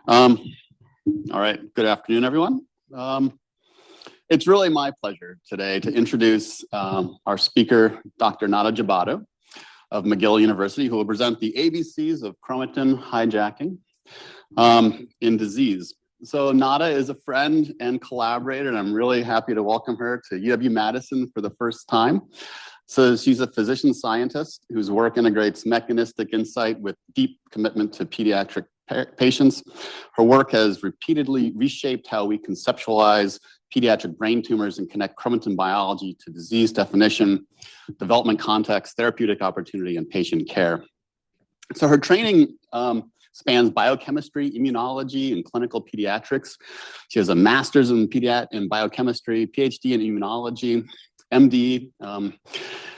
Um, all right, good afternoon, everyone. It's really my pleasure today to introduce our speaker, Dr. Nada Jabado of McGill University, who will present the ABCs of chromatin hijacking in disease. So Nada is a friend and collaborator, and I'm really happy to welcome her to UW-Madison for the first time. So she's a physician scientist whose work integrates mechanistic insight with deep commitment to pediatric patients. Her work has repeatedly reshaped how we conceptualize pediatric brain tumors and connect chromatin biology to disease definition, development context, therapeutic opportunity, and patient care. So her training spans biochemistry, immunology, and clinical pediatrics. She has a master's in biochemistry, PhD in immunology, MD,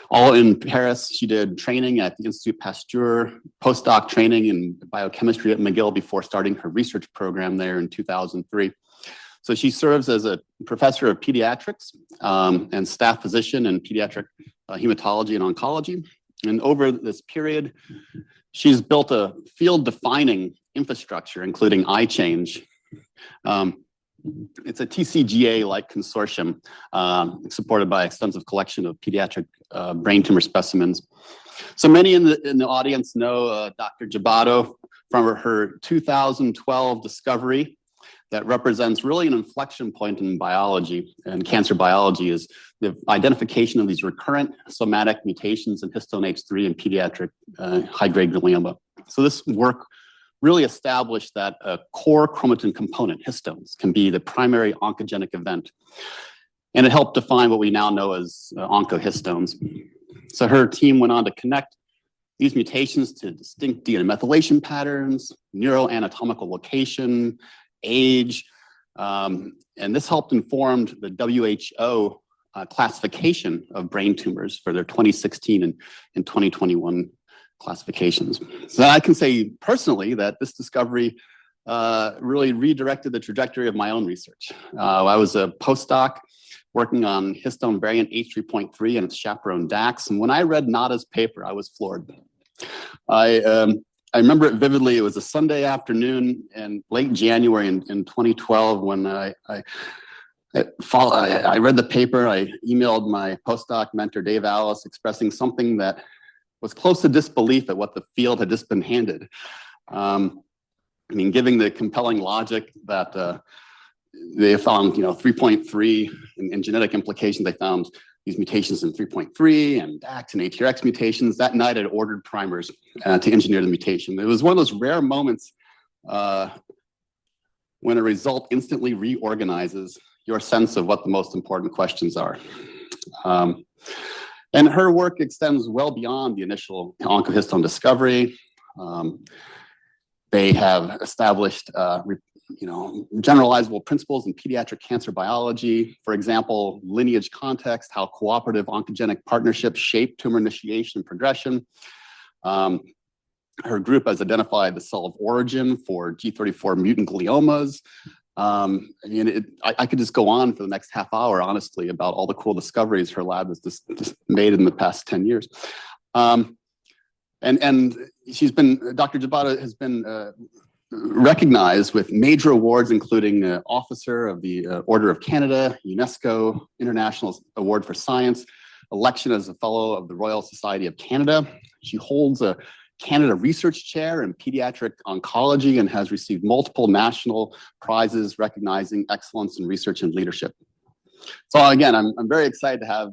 all in Paris. She did training at the Institut Pasteur, postdoc training in biochemistry at McGill before starting her research program there in 2003. So she serves as a professor of pediatrics and staff physician in pediatric hematology and oncology. And over this period, she's built a field-defining infrastructure, including iChange. It's a TCGA-like consortium supported by extensive collection of pediatric brain tumor specimens. So many in the audience know Dr. Jabado from her 2012 discovery that represents really an inflection point in biology and cancer biology is the identification of these recurrent somatic mutations in histone H3 in pediatric high-grade glioma. So this work really established that a core chromatin component, histones, can be the primary oncogenic event. And it helped define what we now know as oncohistones. So her team went on to connect these mutations to distinct DNA methylation patterns, neuroanatomical location, age, and this helped inform the WHO classification of brain tumors for their 2016 and 2021 classifications. So I can say personally that this discovery really redirected the trajectory of my own research. I was a postdoc working on histone variant H3.3 and its chaperone DAX, and when I read Nada's paper, I was floored. I remember it vividly. It was a Sunday afternoon in late January in 2012 when I read the paper. I emailed my postdoc mentor, Dave Alice, expressing something that was close to disbelief at what the field had just been handed. I mean, giving the compelling logic that they found, 3.3 in genetic implications, they found these mutations in 3.3 and DAX and ATRX mutations. That night, I ordered primers to engineer the mutation. It was one of those rare moments when a result instantly reorganizes your sense of what the most important questions are. And her work extends well beyond the initial oncohistone discovery. They have established generalizable principles in pediatric cancer biology. For example, lineage context, how cooperative oncogenic partnerships shape tumor initiation and progression. Her group has identified the cell of origin for G34 mutant gliomas. I could just go on for the next half hour, honestly, about all the cool discoveries her lab has just made in the past 10 years. And Dr. Jabado has been recognized with major awards, including Officer of the Order of Canada, UNESCO International Award for Science, election as a Fellow of the Royal Society of Canada. She holds a Canada Research Chair in Pediatric Oncology and has received multiple national prizes recognizing excellence in research and leadership. So again, I'm very excited to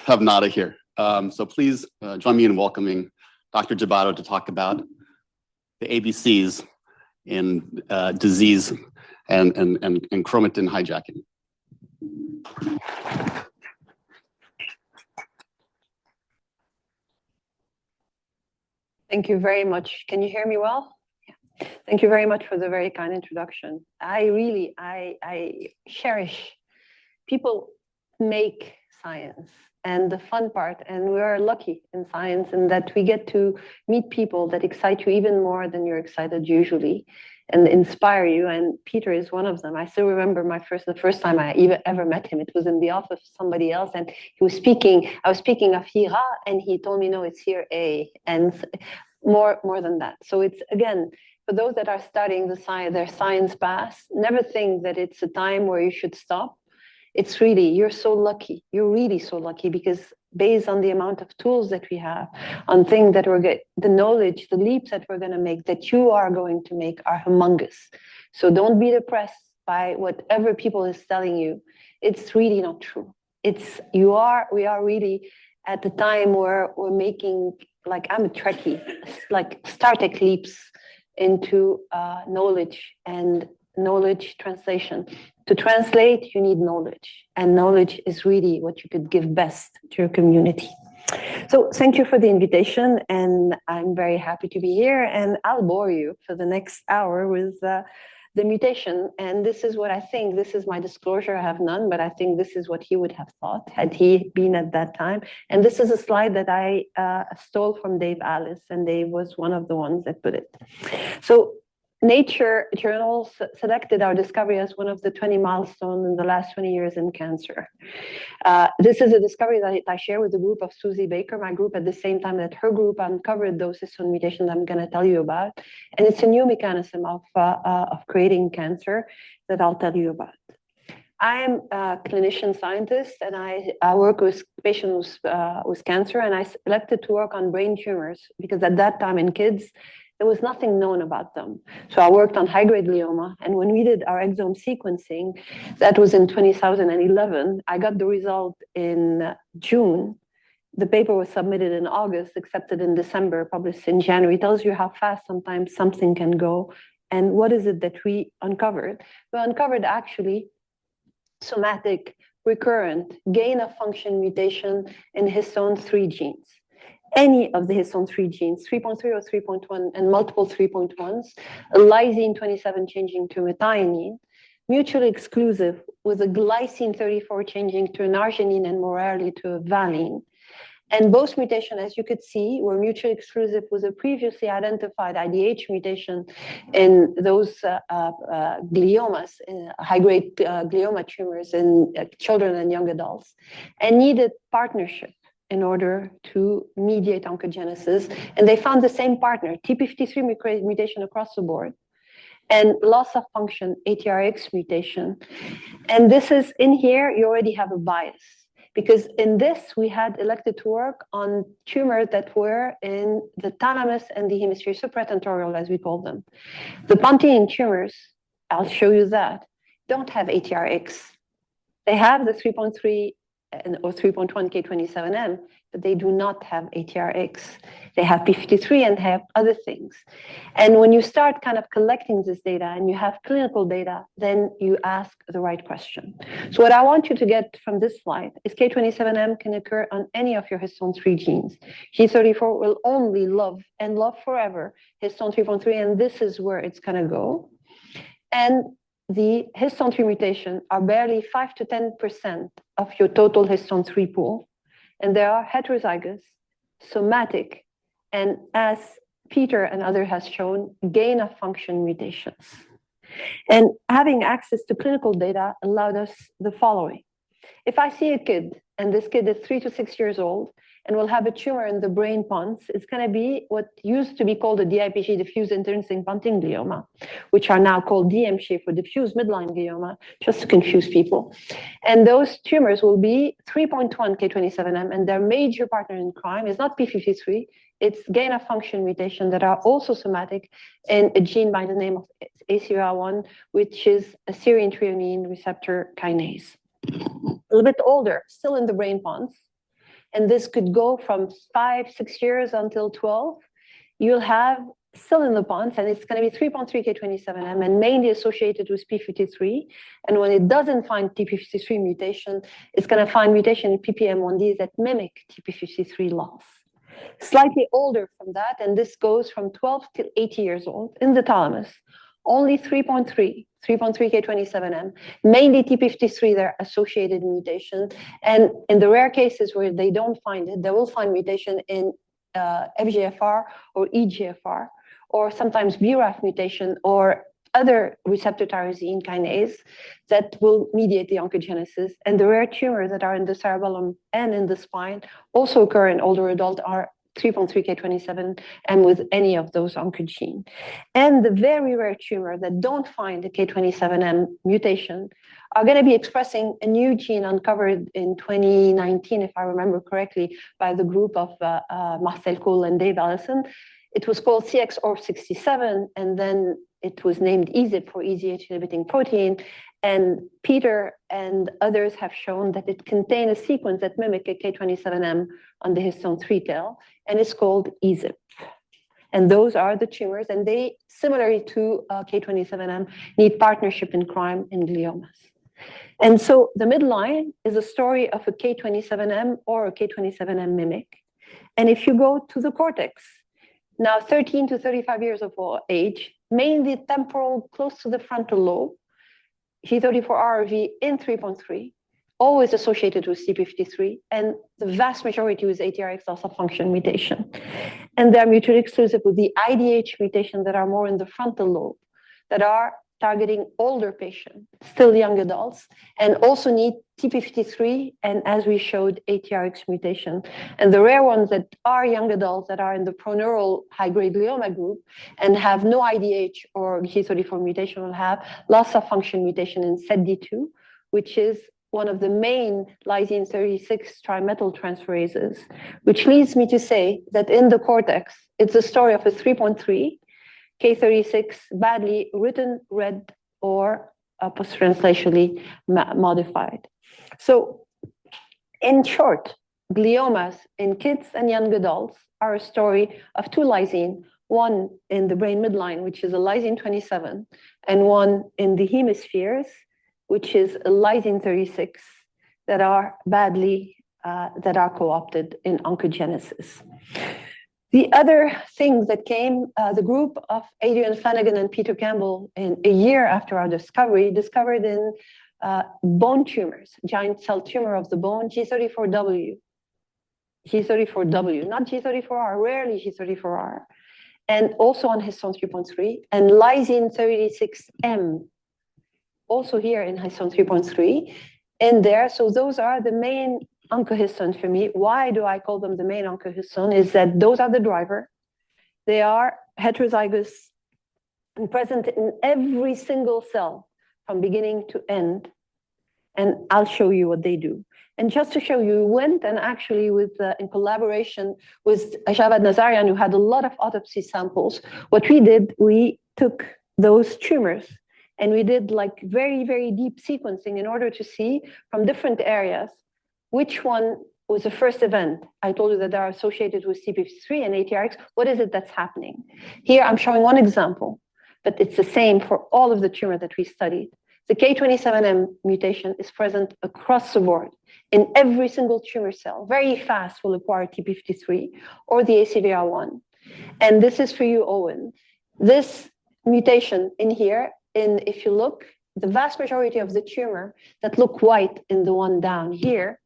have Nada here. So please join me in welcoming Dr. Jabado to talk about the ABCs in disease and chromatin hijacking. Thank you very much. Can you hear me well? Yeah. Thank you very much for the very kind introduction. I cherish people make science and the fun part, and we are lucky in science in that we get to meet people that excite you even more than you're excited usually and inspire you, and Peter is one of them. I still remember the first time I ever met him. It was in the office of somebody else, and I was speaking of Hira, and he told me, no, it's here A, and more than that. So it's, again, for those that are studying their science path, never think that it's a time where you should stop. It's really, you're so lucky. You're really so lucky because based on the amount of tools that we have, on things that the knowledge, the leaps that we're going to make, that you are going to make are humongous. So don't be depressed by whatever people is telling you. It's really not true. We are really at the time where we're making, like I'm a Trekkie, like Star Trek leaps into knowledge and knowledge translation. To translate, you need knowledge, and knowledge is really what you could give best to your community. So thank you for the invitation, and I'm very happy to be here, and I'll bore you for the next hour with the mutation. And this is what I think, this is my disclosure, I have none, but I think this is what he would have thought had he been at that time. And this is a slide that I stole from Dave Alice, and Dave was one of the ones that put it. So Nature journals selected our discovery as one of the 20 milestones in the last 20 years in cancer. This is a discovery that I share with a group of Susie Baker, my group, at the same time that her group uncovered those histone mutations I'm going to tell you about. And it's a new mechanism of creating cancer that I'll tell you about. I am a clinician scientist, and I work with patients with cancer, and I selected to work on brain tumors because at that time in kids, there was nothing known about them. So I worked on high-grade glioma, and when we did our exome sequencing, that was in 2011, I got the result in June. The paper was submitted in August, accepted in December, published in January. It tells you how fast sometimes something can go. And what is it that we uncovered? We uncovered actually somatic, recurrent, gain-of-function mutation in histone 3 genes. Any of the histone 3 genes, 3.3 or 3.1, and multiple 3.1s, a lysine 27 changing to methionine, mutually exclusive with a glycine 34 changing to an arginine and more rarely to a valine. And both mutations, as you could see, were mutually exclusive with a previously identified IDH mutation in those gliomas, high-grade glioma tumors in children and young adults, and needed partnership in order to mediate oncogenesis. And they found the same partner, TP53 mutation across the board, and loss of function, ATRX mutation. And this is in here, you already have a bias, because in this, we had elected to work on tumors that were in the thalamus and the hemisphere supratentorial, as we call them. The pontine tumors, I'll show you that, don't have ATRX. They have the 3.3 or 3.1 K27M, but they do not have ATRX. They have P53 and have other things. And when you start kind of collecting this data and you have clinical data, then you ask the right question. So what I want you to get from this slide is K27M can occur on any of your histone 3 genes. G34 will only love and love forever histone 3.3, and this is where it's going to go. And the histone 3 mutation are barely 5 to 10% of your total histone 3 pool. And they are heterozygous, somatic, and as Peter and others has shown, gain of function mutations. And having access to clinical data allowed us the following. If I see a kid, and this kid is 3 to 6 years old, and will have a tumor in the brain pons, it's going to be what used to be called a DIPG, diffuse internecine pontine glioma, which are now called DMSH for diffuse midline glioma, just to confuse people. And those tumors will be 3.1 K27M, and their major partner in crime is not P53, it's gain of function mutation that are also somatic in a gene by the name of ACR1, which is a serine threonine receptor kinase. A little bit older, still in the brain pons, and this could go from 5, 6 years until 12, you'll have still in the pons, and it's going to be 3.3 K27M and mainly associated with P53. And when it doesn't find TP53 mutation, it's going to find mutation in PPM1D that mimic TP53 loss. Slightly older from that, and this goes from 12 to 80 years old in the thalamus, only 3.3 K27M, mainly TP53, their associated mutation. And in the rare cases where they don't find it, they will find mutation in FGFR or EGFR, or sometimes BRAF mutation or other receptor tyrosine kinase that will mediate the oncogenesis. And the rare tumors that are in the cerebellum and in the spine also occur in older adults, are 3.3K27M with any of those oncogene. And the very rare tumor that don't find the K27M mutation are going to be expressing a new gene uncovered in 2019, if I remember correctly, by the group of Marcel Cole and Dave Allison. It was called CXOR67, and then it was named EZIP for EZH inhibiting protein. And Peter and others have shown that it contains a sequence that mimics a K27M on the histone 3 tail, and it's called EZIP. And those are the tumors, and they, similarly to K27M, need partnership in crime in gliomas. And so the midline is a story of a K27M or a K27M mimic. And if you go to the cortex, now 13 to 35 years of age, mainly temporal, close to the frontal lobe, G34RV in 3.3, always associated with CP53, and the vast majority with ATRX loss of function mutation. And they're mutually exclusive with the IDH mutations that are more in the frontal lobe, that are targeting older patients, still young adults, and also need TP53, and as we showed, ATRX mutation. And the rare ones that are young adults that are in the proneural high-grade glioma group and have no IDH or G34 mutation will have loss of function mutation in SETD2, which is one of the main lysine 36 trimethyltransferases, which leads me to say that in the cortex, it's a story of a 3.3, K36 badly written, read, or post-translationally modified. So in short, gliomas in kids and young adults are a story of two lysine, one in the brain midline, which is a lysine 27, and one in the hemispheres, which is a lysine 36, that are badly, that are co-opted in oncogenesis. The other thing that came, the group of Adrian Flanagan and Peter Campbell, in a year after our discovery, discovered in bone tumors, giant cell tumor of the bone, G34W, not G34R, rarely G34R, and also on histone 3.3, and lysine 36M, also here in histone 3.3, in there. So those are the main oncohistones for me. Why do I call them the main oncohistone? Is that those are the driver. They are heterozygous and present in every single cell from beginning to end. And I'll show you what they do. And just to show you, we went and actually with in collaboration with Jabado Nazarian, who had a lot of autopsy samples, what we did, we took those tumors and we did like very, very deep sequencing in order to see from different areas which one was the first event. I told you that they are associated with CP53 and ATRX. What is it that's happening? Here I'm showing one example, but it's the same for all of the tumor that we studied. The K27M mutation is present across the board in every single tumor cell. Very fast will acquire TP53 or the ACVR1. And this is for you, Owen. This mutation in here, if you look, the vast majority of the tumor that look white in the one down here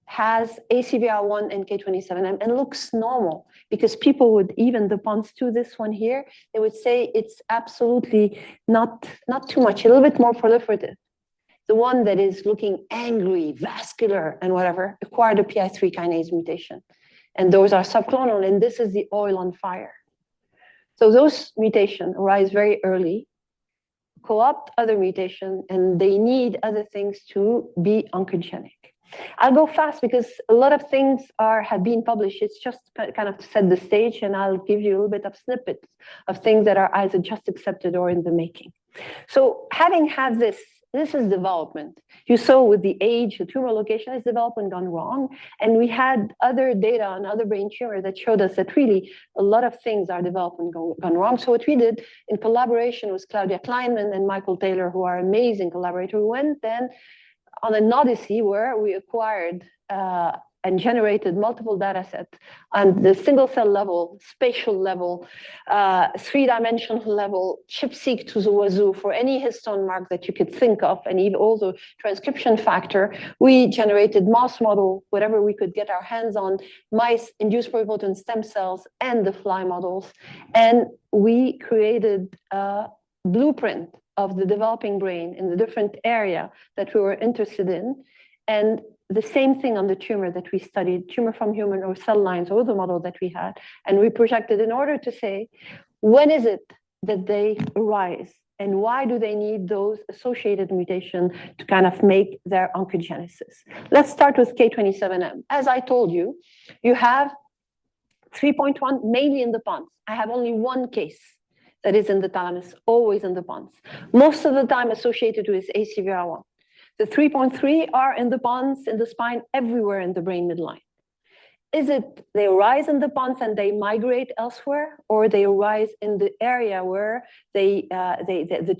has ACVR1 and K27M and looks normal, because people would, even the ones to this one here, they would say it's absolutely not too much, a little bit more proliferative. The one that is looking angry, vascular, and whatever, acquired a PI3 kinase mutation. And those are subclonal, and this is the oil on fire. So those mutations arise very early, co-opt other mutation, and they need other things to be oncogenic. I'll go fast because a lot of things have been published. It's just kind of to set the stage, and I'll give you a little bit of snippets of things that are either just accepted or in the making. So having had this is development. You saw with the age, the tumor location is development gone wrong. And we had other data on other brain tumor that showed us that really a lot of things are development gone wrong. So what we did in collaboration with Claudia Kleinman and Michael Taylor, who are amazing collaborators, we went then on an odyssey where we acquired and generated multiple data sets on the single cell level, spatial level, three-dimensional level, ChIP-seq to the wazoo for any histone mark that you could think of, and even also transcription factor. We generated mouse model, whatever we could get our hands on, mice, induced pluripotent stem cells, and the fly models. And we created a blueprint of the developing brain in the different area that we were interested in. And the same thing on the tumor that we studied, tumor from human or cell lines or the model that we had, and we projected in order to say, when is it that they arise? And why do they need those associated mutations to kind of make their oncogenesis? Let's start with K27M. As I told you, you have 3.1 mainly in the pons. I have only one case that is in the thalamus, always in the pons. Most of the time associated with ACVR1. The 3.3 are in the pons, in the spine, everywhere in the brain midline. Is it they arise in the pons and they migrate elsewhere, or they arise in the area where the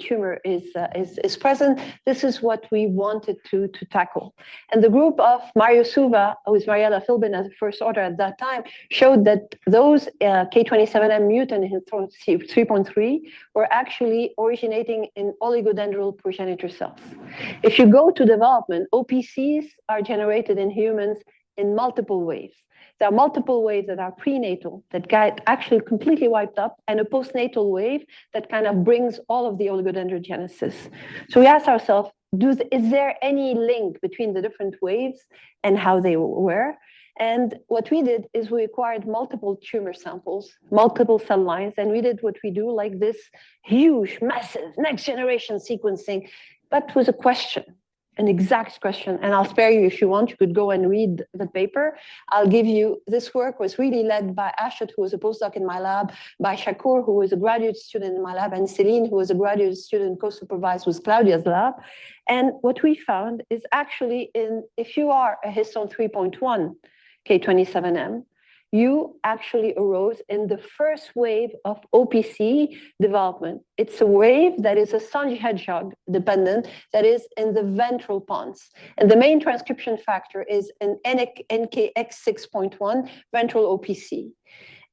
tumor is present? This is what we wanted to tackle. And the group of Mario Suva, with Mariella Philbin as the first order at that time, showed that those K27M mutant in 3.3 were actually originating in oligodendral progenitor cells. If you go to development, OPCs are generated in humans in multiple waves. There are multiple waves that are prenatal, that get actually completely wiped up, and a postnatal wave that kind of brings all of the oligodendrogenesis. So we asked ourselves, is there any link between the different waves and how they were? And what we did is we acquired multiple tumor samples, multiple cell lines, and we did what we do, like this huge, massive, next generation sequencing, but with a question. An exact question, and I'll spare you if you want. You could go and read the paper. I'll give you, this work was really led by Ashot, who was a postdoc in my lab, by Shakur, who was a graduate student in my lab, and Celine, who was a graduate student co-supervised with Claudia's lab. And what we found is actually if you are a histone 3.1 K27M, you actually arose in the first wave of OPC development. It's a wave that is a Sanji hedgehog dependent, that is in the ventral pons. And the main transcription factor is an NKX6.1 ventral OPC.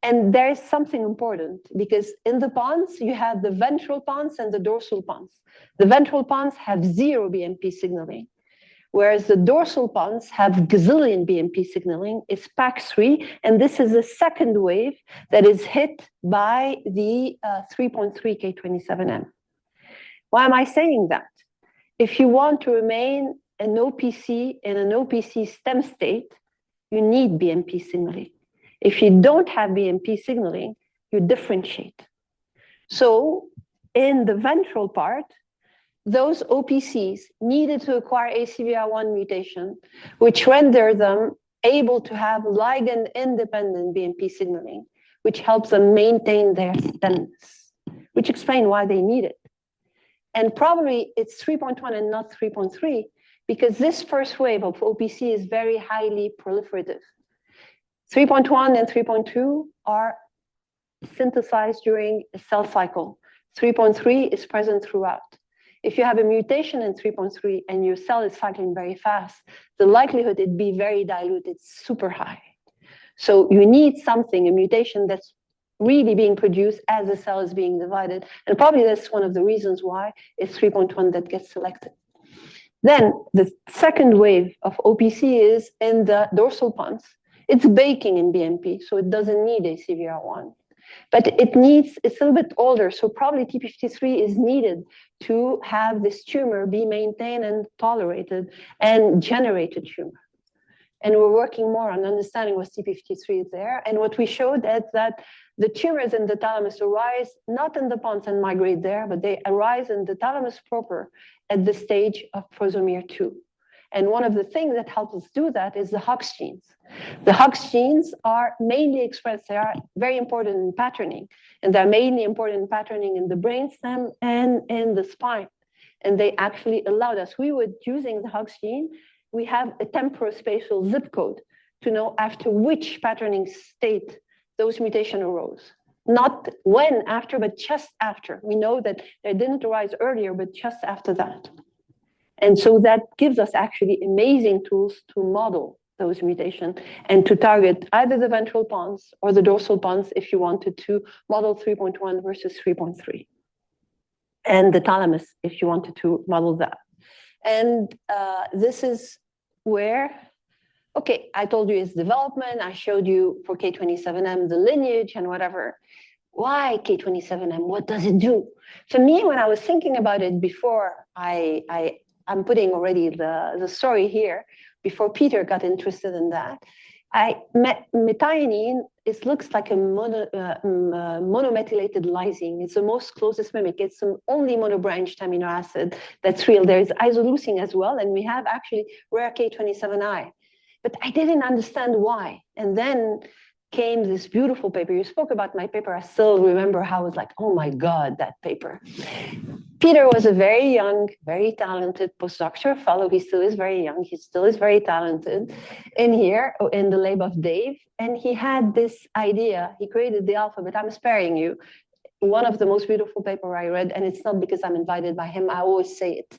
And there is something important, because in the pons, you have the ventral pons and the dorsal pons. The ventral pons have 0 BMP signaling, whereas the dorsal pons have gazillion BMP signaling. It's PAX3, and this is the second wave that is hit by the 3.3 K27M. Why am I saying that? If you want to remain an OPC in an OPC stem state, you need BMP signaling. If you don't have BMP signaling, you differentiate. So in the ventral part, those OPCs needed to acquire ACVR1 mutation, which rendered them able to have ligand-independent BMP signaling, which helps them maintain their stemness, which explains why they need it. And probably it's 3.1 and not 3.3, because this first wave of OPC is very highly proliferative. 3.1 and 3.2 are synthesized during a cell cycle. 3.3 is present throughout. If you have a mutation in 3.3 and your cell is cycling very fast, the likelihood it'd be very dilute, it's super high. So you need something, a mutation that's really being produced as the cell is being divided. And probably that's one of the reasons why it's 3.1 that gets selected. Then the second wave of OPC is in the dorsal pons. It's baking in BMP, so it doesn't need ACVR1. But it's a little bit older, so probably TP53 is needed to have this tumor be maintained and tolerated and generate a tumor. And we're working more on understanding what TP53 is there. And what we showed is that the tumors in the thalamus arise not in the pons and migrate there, but they arise in the thalamus proper at the stage of prosomere 2. And one of the things that helps us do that is the Hox genes. The Hox genes are mainly expressed, they are very important in patterning, and they're mainly important in patterning in the brainstem and in the spine. And they actually allowed us, using the Hox gene, we have a temporospatial zip code to know after which patterning state those mutations arose. Not when after, but just after. We know that they didn't arise earlier, but just after that. And so that gives us actually amazing tools to model those mutations and to target either the ventral pons or the dorsal pons if you wanted to model 3.1 versus 3.3. And the thalamus if you wanted to model that. And this is where, okay, I told you it's development. I showed you for K27M the lineage and whatever. Why K27M? What does it do? For me, when I was thinking about it before, I'm putting already the story here, before Peter got interested in that. Methionine, it looks like a monomethylated lysine. It's the most closest mimic. It's the only monobranched amino acid that's real. There's isoleucine as well, and we have actually rare K27I. But I didn't understand why. And then came this beautiful paper. You spoke about my paper. I still remember how I was like, oh my God, that paper. Peter was a very young, very talented postdoctoral fellow. He still is very young. He still is very talented in here, in the lab of Dave. And he had this idea. He created the alphabet. I'm sparing you. One of the most beautiful paper I read, and it's not because I'm invited by him. I always say it.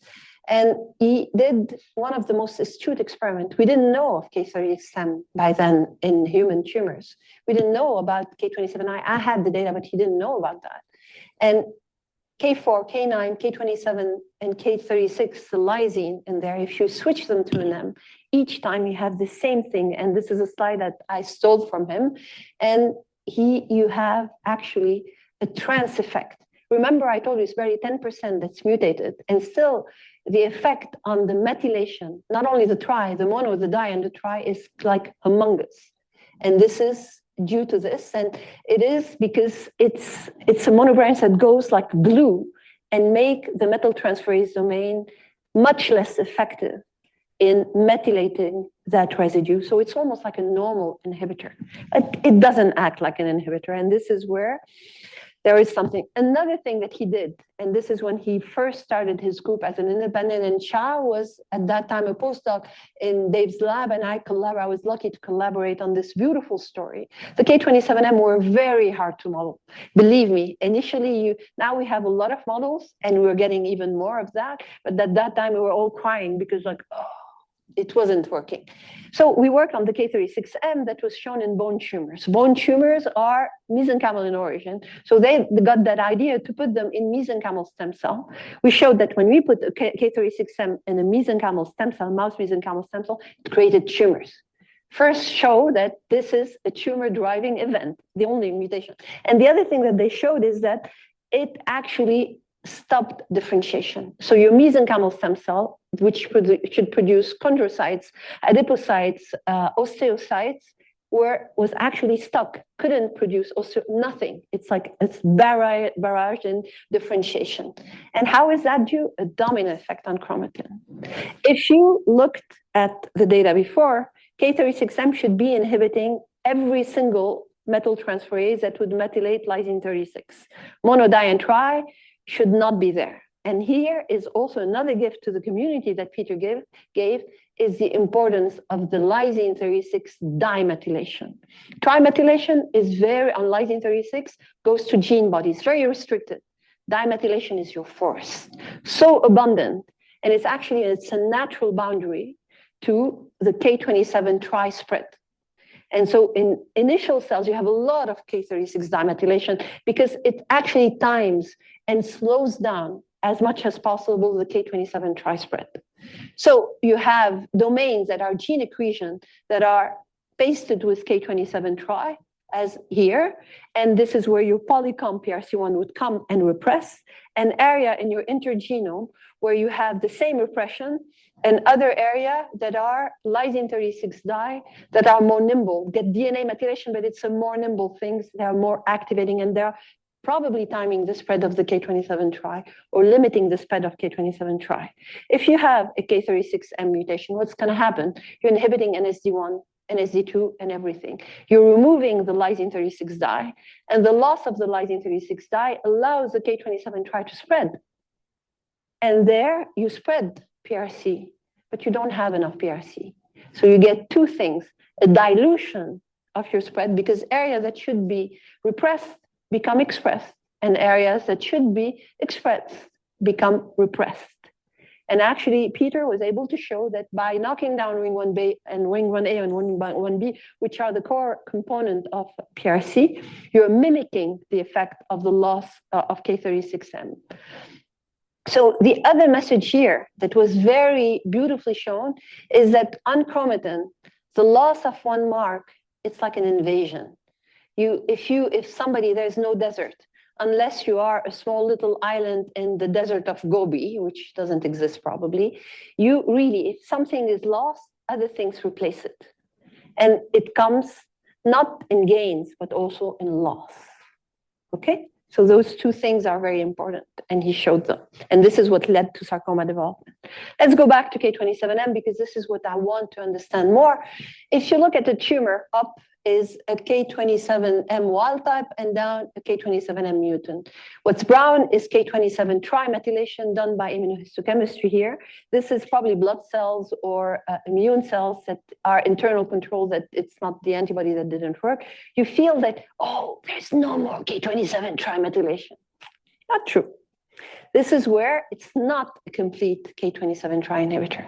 And he did one of the most astute experiments. We didn't know of K36M by then in human tumors. We didn't know about K27I. I had the data, but he didn't know about that. And K4, K9, K27, and K36, the lysine in there, if you switch them to an M, each time you have the same thing. And this is a slide that I stole from him. And you have actually a trans effect. Remember, I told you it's barely 10% that's mutated, and still the effect on the methylation, not only the tri, the mono, the di, and the tri is like humongous. And this is due to this, and it is because it's a monobranch that goes like glue and make the metal transferase domain much less effective in methylating that residue. So it's almost like a normal inhibitor. It doesn't act like an inhibitor, and this is where there is something. Another thing that he did, and this is when he first started his group as an independent, and Cha was at that time a postdoc in Dave's lab, and I was lucky to collaborate on this beautiful story. The K27M were very hard to model. Believe me, initially, now we have a lot of models, and we're getting even more of that, but at that time we were all crying because like, oh, it wasn't working. So we worked on the K36M that was shown in bone tumors. Bone tumors are mesenchymal in origin. So they got that idea to put them in mesenchymal stem cell. We showed that when we put the K36M in a mesenchymal stem cell, mouse mesenchymal stem cell, it created tumors. First show that this is a tumor driving event, the only mutation. And the other thing that they showed is that it actually stopped differentiation. So your mesenchymal stem cell, which should produce chondrocytes, adipocytes, osteocytes, was actually stuck, couldn't produce nothing. It's like it's barrage in differentiation. And how is that due? A domino effect on chromatin. If you looked at the data before, K36M should be inhibiting every single metal transferase that would methylate lysine 36. Mono, di, and tri should not be there. And here is also another gift to the community that Peter gave is the importance of the lysine 36 dimethylation. Trimethylation is on lysine 36, goes to gene bodies, very restricted. Dimethylation is your force, so abundant. And it's a natural boundary to the K27 tri spread. And so in initial cells, you have a lot of K36 dimethylation because it actually times and slows down as much as possible the K27 tri-spread. So you have domains that are gene accretion that are pasted with K27 tri, as here, and this is where your polycomb PRC1 would come and repress, an area in your intergenome where you have the same repression, and other area that are lysine 36 di that are more nimble, get DNA methylation, but it's a more nimble things, they are more activating, and they're probably timing the spread of the K27 tri or limiting the spread of K27 tri. If you have a K36M mutation, what's going to happen? You're inhibiting NSD1, NSD2, and everything. You're removing the lysine 36 di, and the loss of the lysine 36 di allows the K27 tri to spread. And there you spread PRC, but you don't have enough PRC. So you get two things, a dilution of your spread because areas that should be repressed become expressed, and areas that should be expressed become repressed. And actually, Peter was able to show that by knocking down ring 1B and ring 1A and ring 1B, which are the core component of PRC, you're mimicking the effect of the loss of K36M. So the other message here that was very beautifully shown is that on chromatin, the loss of one mark, it's like an invasion. If somebody, there's no desert, unless you are a small little island in the desert of Gobi, which doesn't exist probably, you really, if something is lost, other things replace it. And it comes not in gains, but also in loss. Okay? So those two things are very important, and he showed them. And this is what led to sarcoma development. Let's go back to K27M, because this is what I want to understand more. If you look at the tumor, up is a K27M wild type, and down a K27M mutant. What's brown is K27 trimethylation done by immunohistochemistry here. This is probably blood cells or immune cells that are internal control, that it's not the antibody that didn't work. You feel that, oh, there's no more K27 trimethylation. Not true. This is where it's not a complete K27 tri-inhibitor.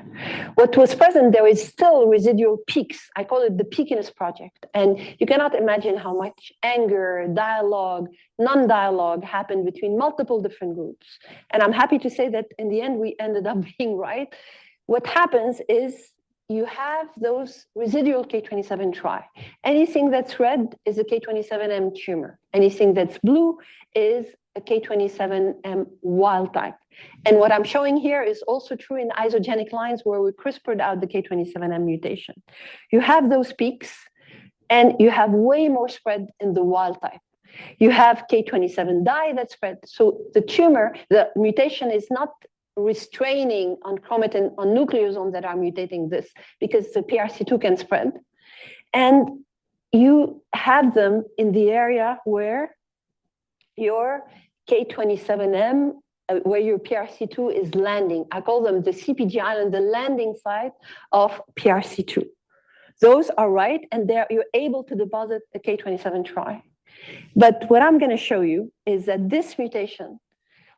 What was present, there is still residual peaks. I call it the peakiness project. And you cannot imagine how much anger, dialogue, non-dialogue happened between multiple different groups. And I'm happy to say that in the end, we ended up being right. What happens is you have those residual K27 tri. Anything that's red is a K27M tumor. Anything that's blue is a K27M wild type. And what I'm showing here is also true in isogenic lines where we CRISPRed out the K27M mutation. You have those peaks, and you have way more spread in the wild type. You have K27 dye that's spread. So the tumor, the mutation is not restraining on chromatin, on nucleosomes that are mutating this, because the PRC2 can spread. And you have them in the area where your K27M, where your PRC2 is landing. I call them the CPG island, the landing site of PRC2. Those are right, and there you're able to deposit a K27 tri. But what I'm going to show you is that this mutation,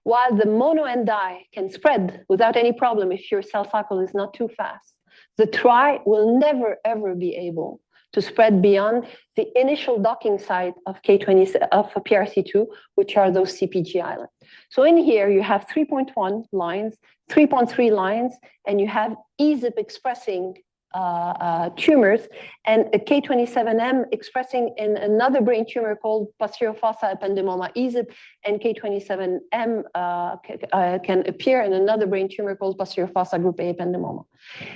while the mono and di can spread without any problem if your cell cycle is not too fast, the tri will never, ever be able to spread beyond the initial docking site of PRC2, which are those CPG islands. So in here, you have 3.1 lines, 3.3 lines, and you have EZIP expressing tumors, and a K27M expressing in another brain tumor called posterior fossa ependymoma EZIP, and K27M can appear in another brain tumor called posterior fossa group A ependymoma.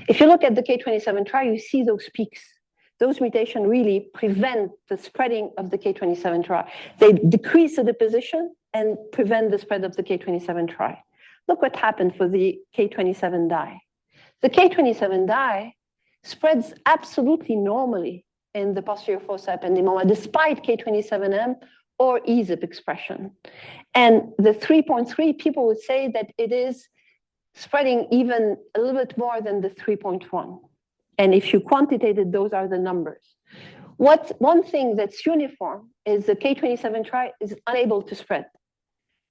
If you look at the K27 tri, you see those peaks. Those mutations really prevent the spreading of the K27 tri. They decrease the deposition and prevent the spread of the K27 tri. Look what happened for the K27 dye. The K27 dye spreads absolutely normally in the posterior fossa ependymoma, despite K27M or EZIP expression. And the 3.3, people would say that it is spreading even a little bit more than the 3.1. And if you quantitate it, those are the numbers. One thing that's uniform is the K27 tri is unable to spread.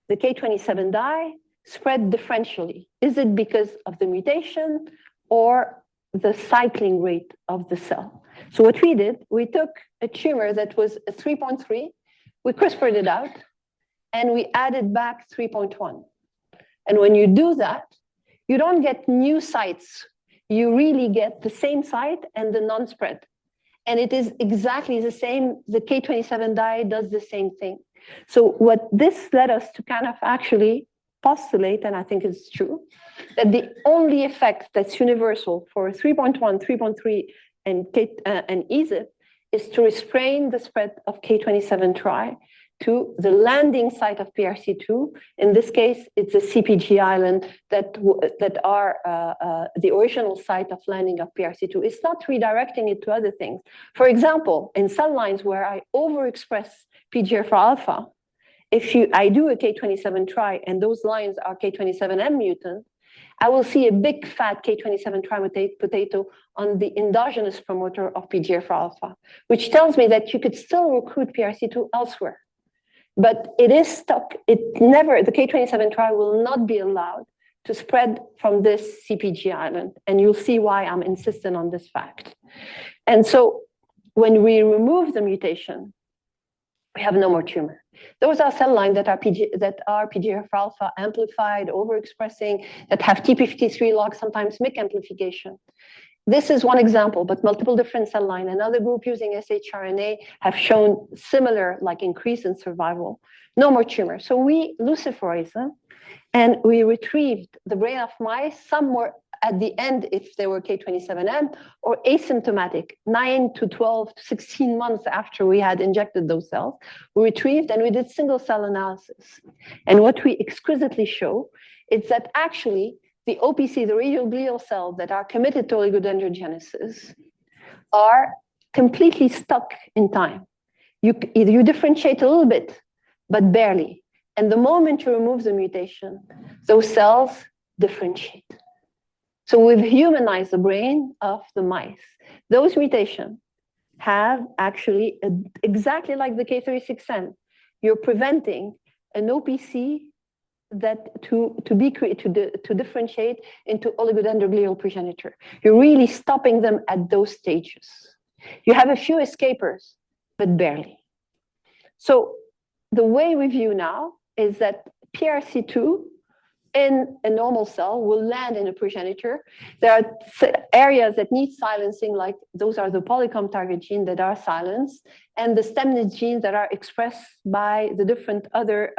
The K27 dye spread differentially. Is it because of the mutation or the cycling rate of the cell? So what we did, we took a tumor that was a 3.3, we CRISPRed it out, and we added back 3.1. And when you do that, you don't get new sites. You really get the same site and the non-spread. And it is exactly the same. The K27 dye does the same thing. So what this led us to kind of actually postulate, and I think it's true, that the only effect that's universal for 3.1, 3.3, and EZIP is to restrain the spread of K27 tri to the landing site of PRC2. In this case, it's a CPG island that are the original site of landing of PRC2. It's not redirecting it to other things. For example, in cell lines where I overexpress PGFR alpha, if I do a K27 tri and those lines are K27M mutant, I will see a big fat K27 tri potato on the endogenous promoter of PGFR alpha, which tells me that you could still recruit PRC2 elsewhere. But it is stuck. The K27 tri will not be allowed to spread from this CPG island. And you'll see why I'm insistent on this fact. And so when we remove the mutation, we have no more tumor. Those are cell lines that are PGFR alpha amplified, overexpressing, that have TP53 log, sometimes MYC amplification. This is one example, but multiple different cell lines. Another group using shRNA have shown similar, like, increase in survival. No more tumor. So we luciferase them, and we retrieved the brain of mice. Some were at the end if they were K27M, or asymptomatic, 9 to 12 to 16 months after we had injected those cells. We retrieved and we did single cell analysis. And what we exquisitely show is that actually the OPC, the radioglial cells that are committed to oligodendrogenesis, are completely stuck in time. You differentiate a little bit, but barely. And the moment you remove the mutation, those cells differentiate. So we've humanized the brain of the mice. Those mutations have actually, exactly like the K36M, you're preventing an OPC that to differentiate into oligodendroglial progenitor. You're really stopping them at those stages. You have a few escapers, but barely. So the way we view now is that PRC2 in a normal cell will land in a progenitor. There are areas that need silencing, like those are the polycomb target genes that are silenced, and the stemness genes that are expressed by the different other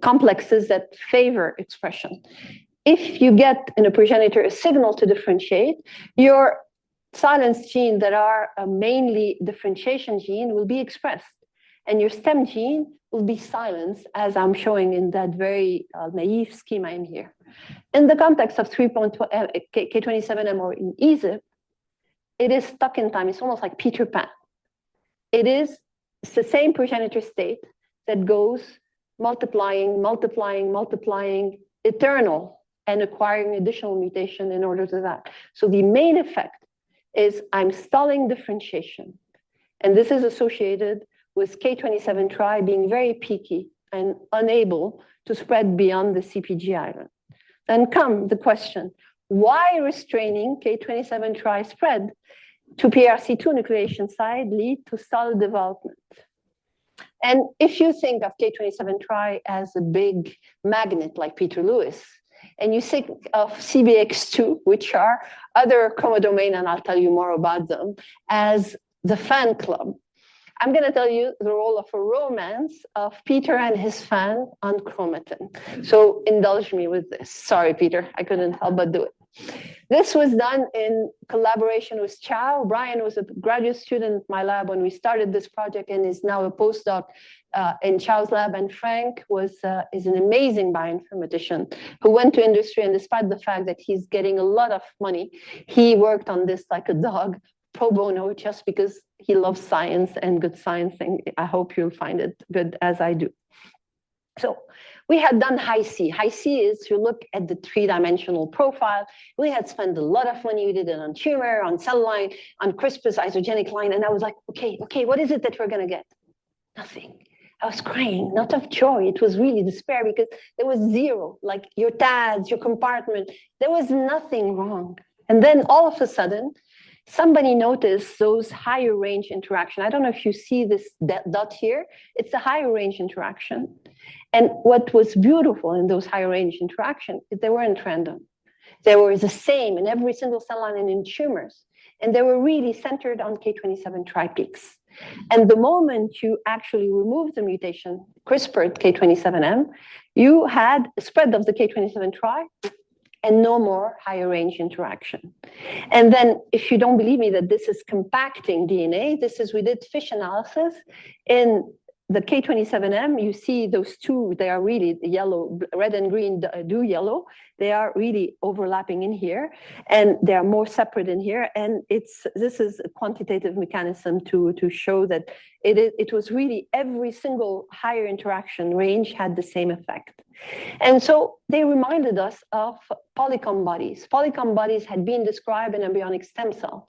complexes that favor expression. If you get in a progenitor a signal to differentiate, your silence genes that are mainly differentiation gene will be expressed, and your stem gene will be silenced, as I'm showing in that very naive schema in here. In the context of K27M or in EZIP, it is stuck in time. It's almost like Peter Pan. It's the same progenitor state that goes multiplying, eternal, and acquiring additional mutation in order to that. So the main effect is I'm stalling differentiation. And this is associated with K27 tri being very peaky and unable to spread beyond the CPG island. Then comes the question, why restraining K27 tri spread to PRC2 nucleation side lead to stalled development? And if you think of K27 tri as a big magnet like Peter Lewis, and you think of CBX2, which are other chromodomain, and I'll tell you more about them, as the fan club, I'm going to tell you the role of a romance of Peter and his fan on chromatin. So indulge me with this. Sorry, Peter, I couldn't help but do it. This was done in collaboration with Chow. Brian was a graduate student in my lab when we started this project and is now a postdoc in Chow's lab. And Frank is an amazing bioinformatician who went to industry, and despite the fact that he's getting a lot of money, he worked on this like a dog, pro bono, just because he loves science and good science, and I hope you'll find it good as I do. So we had done Hi-C. Hi-C is, you look at the three-dimensional profile. We had spent a lot of money. We did it on tumor, on cell line, on CRISPR's isogenic line. And I was like, okay, what is it that we're going to get? Nothing. I was crying, not of joy. It was really despair because there was zero, like your TADs, your compartment. There was nothing wrong. And then all of a sudden, somebody noticed those higher range interaction. I don't know if you see this dot here. It's a higher range interaction. And what was beautiful in those higher range interaction is they weren't random. They were the same in every single cell line and in tumors. And they were really centered on K27 tri-peaks. And the moment you actually remove the mutation, CRISPR K27M, you had a spread of the K27 tri and no more higher range interaction. And then if you don't believe me that this is compacting DNA, we did fish analysis in the K27M. You see those two, they are really yellow, red and green do yellow. They are really overlapping in here, and they are more separate in here. And this is a quantitative mechanism to show that it was really every single higher interaction range had the same effect. And so they reminded us of polycomb bodies. Polycomb bodies had been described in embryonic stem cell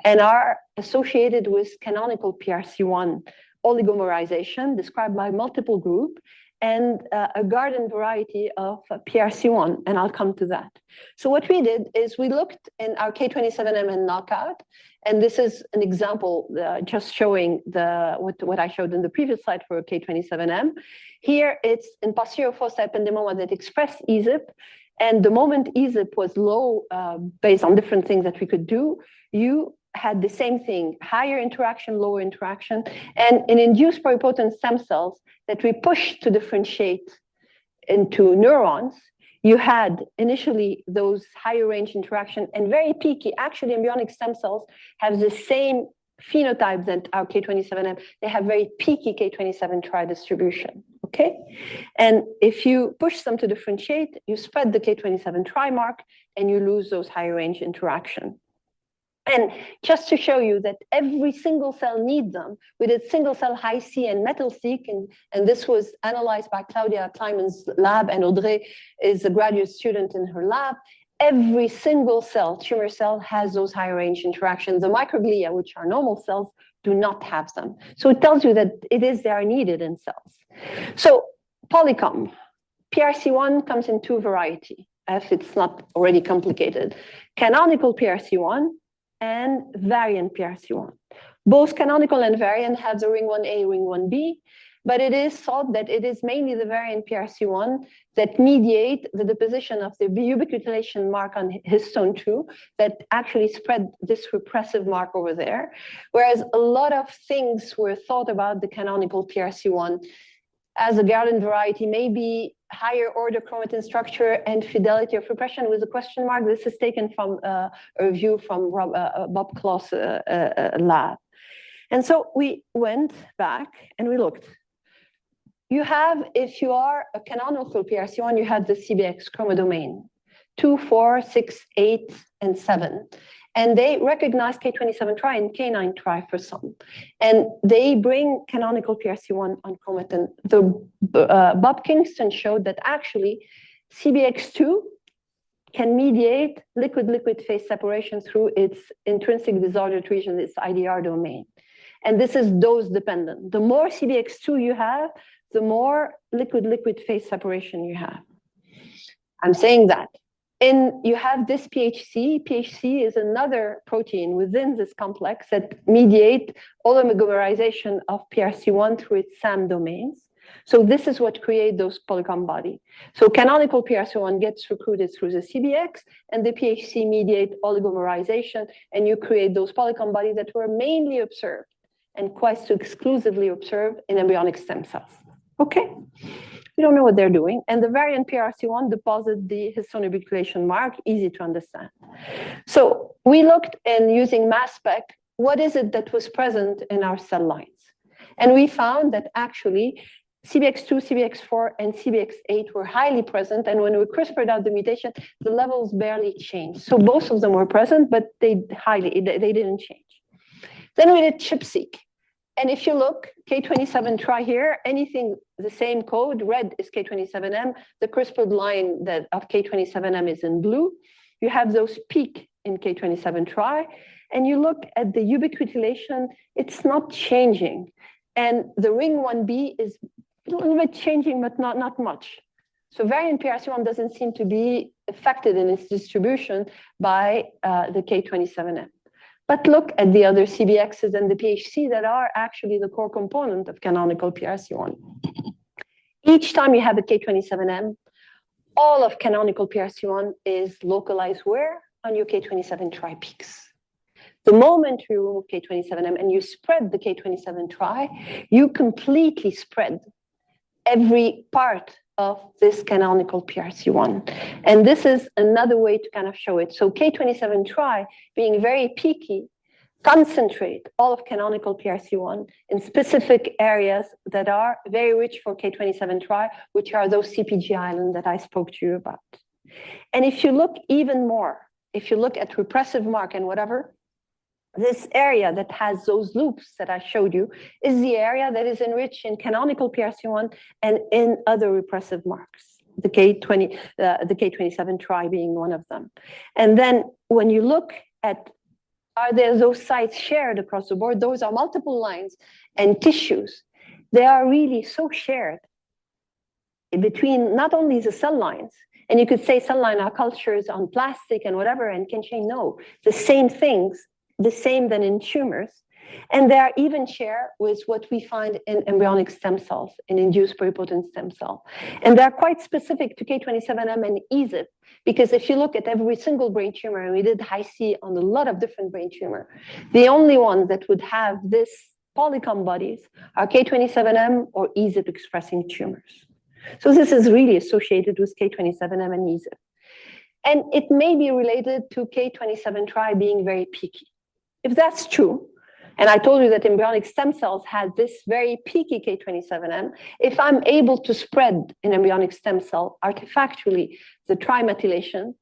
and are associated with canonical PRC1 oligomerization described by multiple groups and a garden variety of PRC1, and I'll come to that. So what we did is we looked in our K27M and knockout, and this is an example just showing what I showed in the previous slide for K27M. Here it's in posterior foci ependymoma that expressed EZIP, and the moment EZIP was low based on different things that we could do, you had the same thing, higher interaction, lower interaction, and in induced pluripotent stem cells that we pushed to differentiate into neurons, you had initially those higher range interaction and very peaky. Actually, embryonic stem cells have the same phenotype that our K27M. They have very peaky K27 tri distribution. Okay, and if you push them to differentiate, you spread the K27 tri mark and you lose those higher range interaction. And just to show you that every single cell needs them, we did single cell Hi-C and metal-seq, and this was analyzed by Claudia Kleiman's lab, and Audrey is a graduate student in her lab. Every single cell, tumor cell, has those high range interactions. The microglia, which are normal cells, do not have them. So it tells you that they are needed in cells. So polycom, PRC1 comes in two varieties, if it's not already complicated. Canonical PRC1 and variant PRC1. Both canonical and variant have the ring 1A, ring 1B, but it is thought that it is mainly the variant PRC1 that mediate the deposition of the ubiquitination mark on histone 2 that actually spread this repressive mark over there. Whereas a lot of things were thought about the canonical PRC1 as a garden variety, maybe higher order chromatin structure and fidelity of repression with a question mark. This is taken from a review from Bob Kloss' lab. And so we went back and we looked. You have, if you are a canonical PRC1, you have the CBX chromodomain, 2, 4, 6, 8, and 7. And they recognize K27 tri and K9 tri for some. And they bring canonical PRC1 on chromatin. Bob Kingston showed that actually CBX2 can mediate liquid-liquid phase separation through its intrinsic disordered region, its IDR domain. And this is dose dependent. The more CBX2 you have, the more liquid-liquid phase separation you have. I'm saying that. And you have this PHC. PHC is another protein within this complex that mediate oligomerization of PRC1 through its SAM domains. So this is what creates those polycom body. So canonical PRC1 gets recruited through the CBX, and the PHC mediate oligomerization, and you create those polycom bodies that were mainly observed and quite so exclusively observed in embryonic stem cells. Okay. We don't know what they're doing. And the variant PRC1 deposit the histone ubiquitination mark, easy to understand. So we looked in using mass spec, what is it that was present in our cell lines? And we found that actually CBX2, CBX4, and CBX8 were highly present. And when we CRISPR'd out the mutation, the levels barely changed. So both of them were present, but they didn't change. Then we did ChIP-seq. And if you look, K27 tri here, anything the same code, red is K27M, the CRISPR'd line that of K27M is in blue. You have those peak in K27 tri, and you look at the ubiquitination, it's not changing. And the ring 1B is a little bit changing, but not much. So variant PRC1 doesn't seem to be affected in its distribution by the K27M. But look at the other CBXs and the PHC that are actually the core component of canonical PRC1. Each time you have a K27M, all of canonical PRC1 is localized where? On your K27 tri peaks. The moment you remove K27M and you spread the K27 tri, you completely spread every part of this canonical PRC1. And this is another way to kind of show it. So K27 tri, being very peaky, concentrate all of canonical PRC1 in specific areas that are very rich for K27 tri, which are those CPG islands that I spoke to you about. And if you look even more, if you look at repressive mark and whatever, this area that has those loops that I showed you is the area that is enriched in canonical PRC1 and in other repressive marks, the K27 tri being one of them. And then when you look at, are there those sites shared across the board? Those are multiple lines and tissues. They are really so shared between not only the cell lines, and you could say cell line are cultures on plastic and whatever, and can say no, the same things, the same than in tumors, and they are even shared with what we find in embryonic stem cells, in induced pluripotent stem cell. And they're quite specific to K27M and EZIP, because if you look at every single brain tumor, and we did Hi-C on a lot of different brain tumor, the only ones that would have this polycom bodies are K27M or EZIP expressing tumors. So this is really associated with K27M and ESIP. And it may be related to K27 tri being very peaky. If that's true, and I told you that embryonic stem cells had this very peaky K27M, if I'm able to spread in embryonic stem cell artifactually the trimethylation,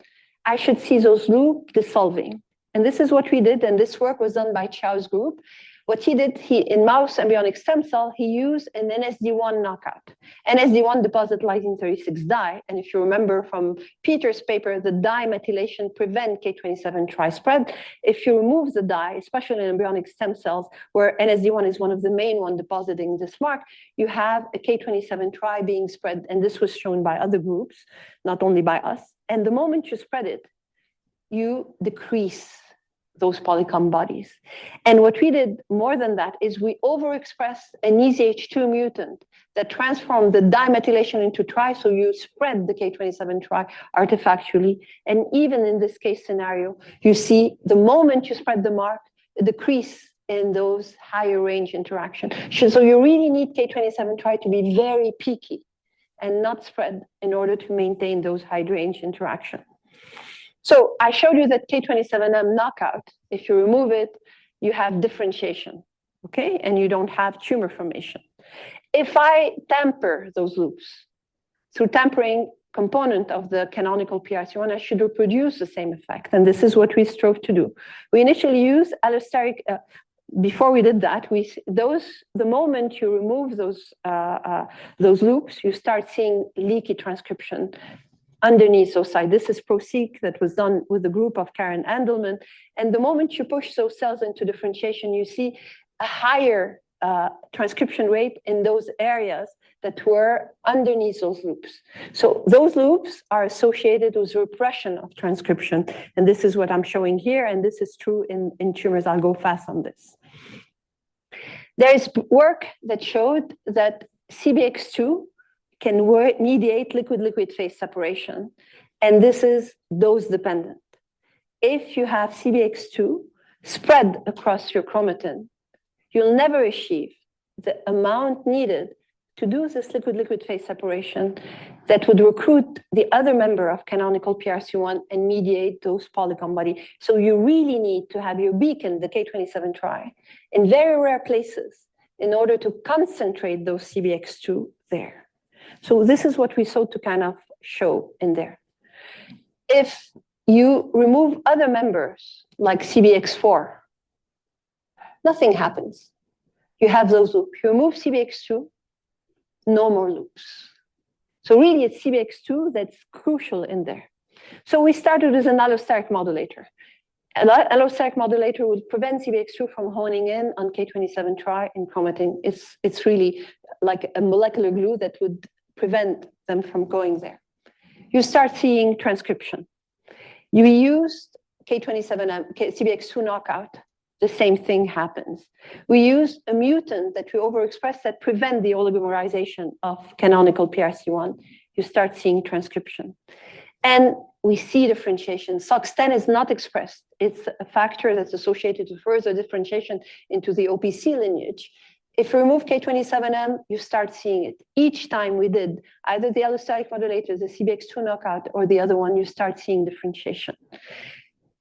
I should see those loops dissolving. And this is what we did, and this work was done by Chow's group. What he did, in mouse embryonic stem cell, he used an NSD1 knockout. NSD1 deposit lysine 36 dye, and if you remember from Peter's paper, the dye methylation prevent K27 tri-spread. If you remove the dye, especially in embryonic stem cells, where NSD1 is one of the main one depositing this mark, you have a K27 tri being spread, and this was shown by other groups, not only by us. And the moment you spread it, you decrease those polycomb bodies. And what we did more than that is we overexpressed an EZH2 mutant that transformed the dimethylation into tri, so you spread the K27 tri artifactually. And even in this case scenario, you see the moment you spread the mark, a decrease in those higher range interaction. So you really need K27 tri to be very peaky and not spread in order to maintain those high range interaction. So I showed you that K27M knockout, if you remove it, you have differentiation, okay? And you don't have tumor formation. If I tamper those loops through tampering component of the canonical PRC1, I should reproduce the same effect. And this is what we strove to do. We initially used allosteric, before we did that, the moment you remove those loops, you start seeing leaky transcription underneath those sites. This is ProSeq that was done with the group of Karen Andelman. And the moment you push those cells into differentiation, you see a higher transcription rate in those areas that were underneath those loops. So those loops are associated with repression of transcription. And this is what I'm showing here. And this is true in tumors. I'll go fast on this. There is work that showed that CBX2 can mediate liquid-liquid phase separation. And this is dose dependent. If you have CBX2 spread across your chromatin, you'll never achieve the amount needed to do this liquid-liquid phase separation that would recruit the other member of canonical PRC1 and mediate those polycomb body. So you really need to have your beacon, the K27 tri, in very rare places in order to concentrate those CBX2 there. So this is what we sought to kind of show in there. If you remove other members like CBX4, nothing happens. You have those loops. You remove CBX2, no more loops. So really it's CBX2 that's crucial in there. So we started with an allosteric modulator. An allosteric modulator would prevent CBX2 from honing in on K27 tri in chromatin. It's really like a molecular glue that would prevent them from going there. You start seeing transcription. You used K27M, CBX2 knockout, the same thing happens. We use a mutant that we overexpress that prevent the oligomerization of canonical PRC1. You start seeing transcription. And we see differentiation. SOX10 is not expressed. It's a factor that's associated with further differentiation into the OPC lineage. If you remove K27M, you start seeing it. Each time we did either the allosteric modulator, the CBX2 knockout, or the other one, you start seeing differentiation.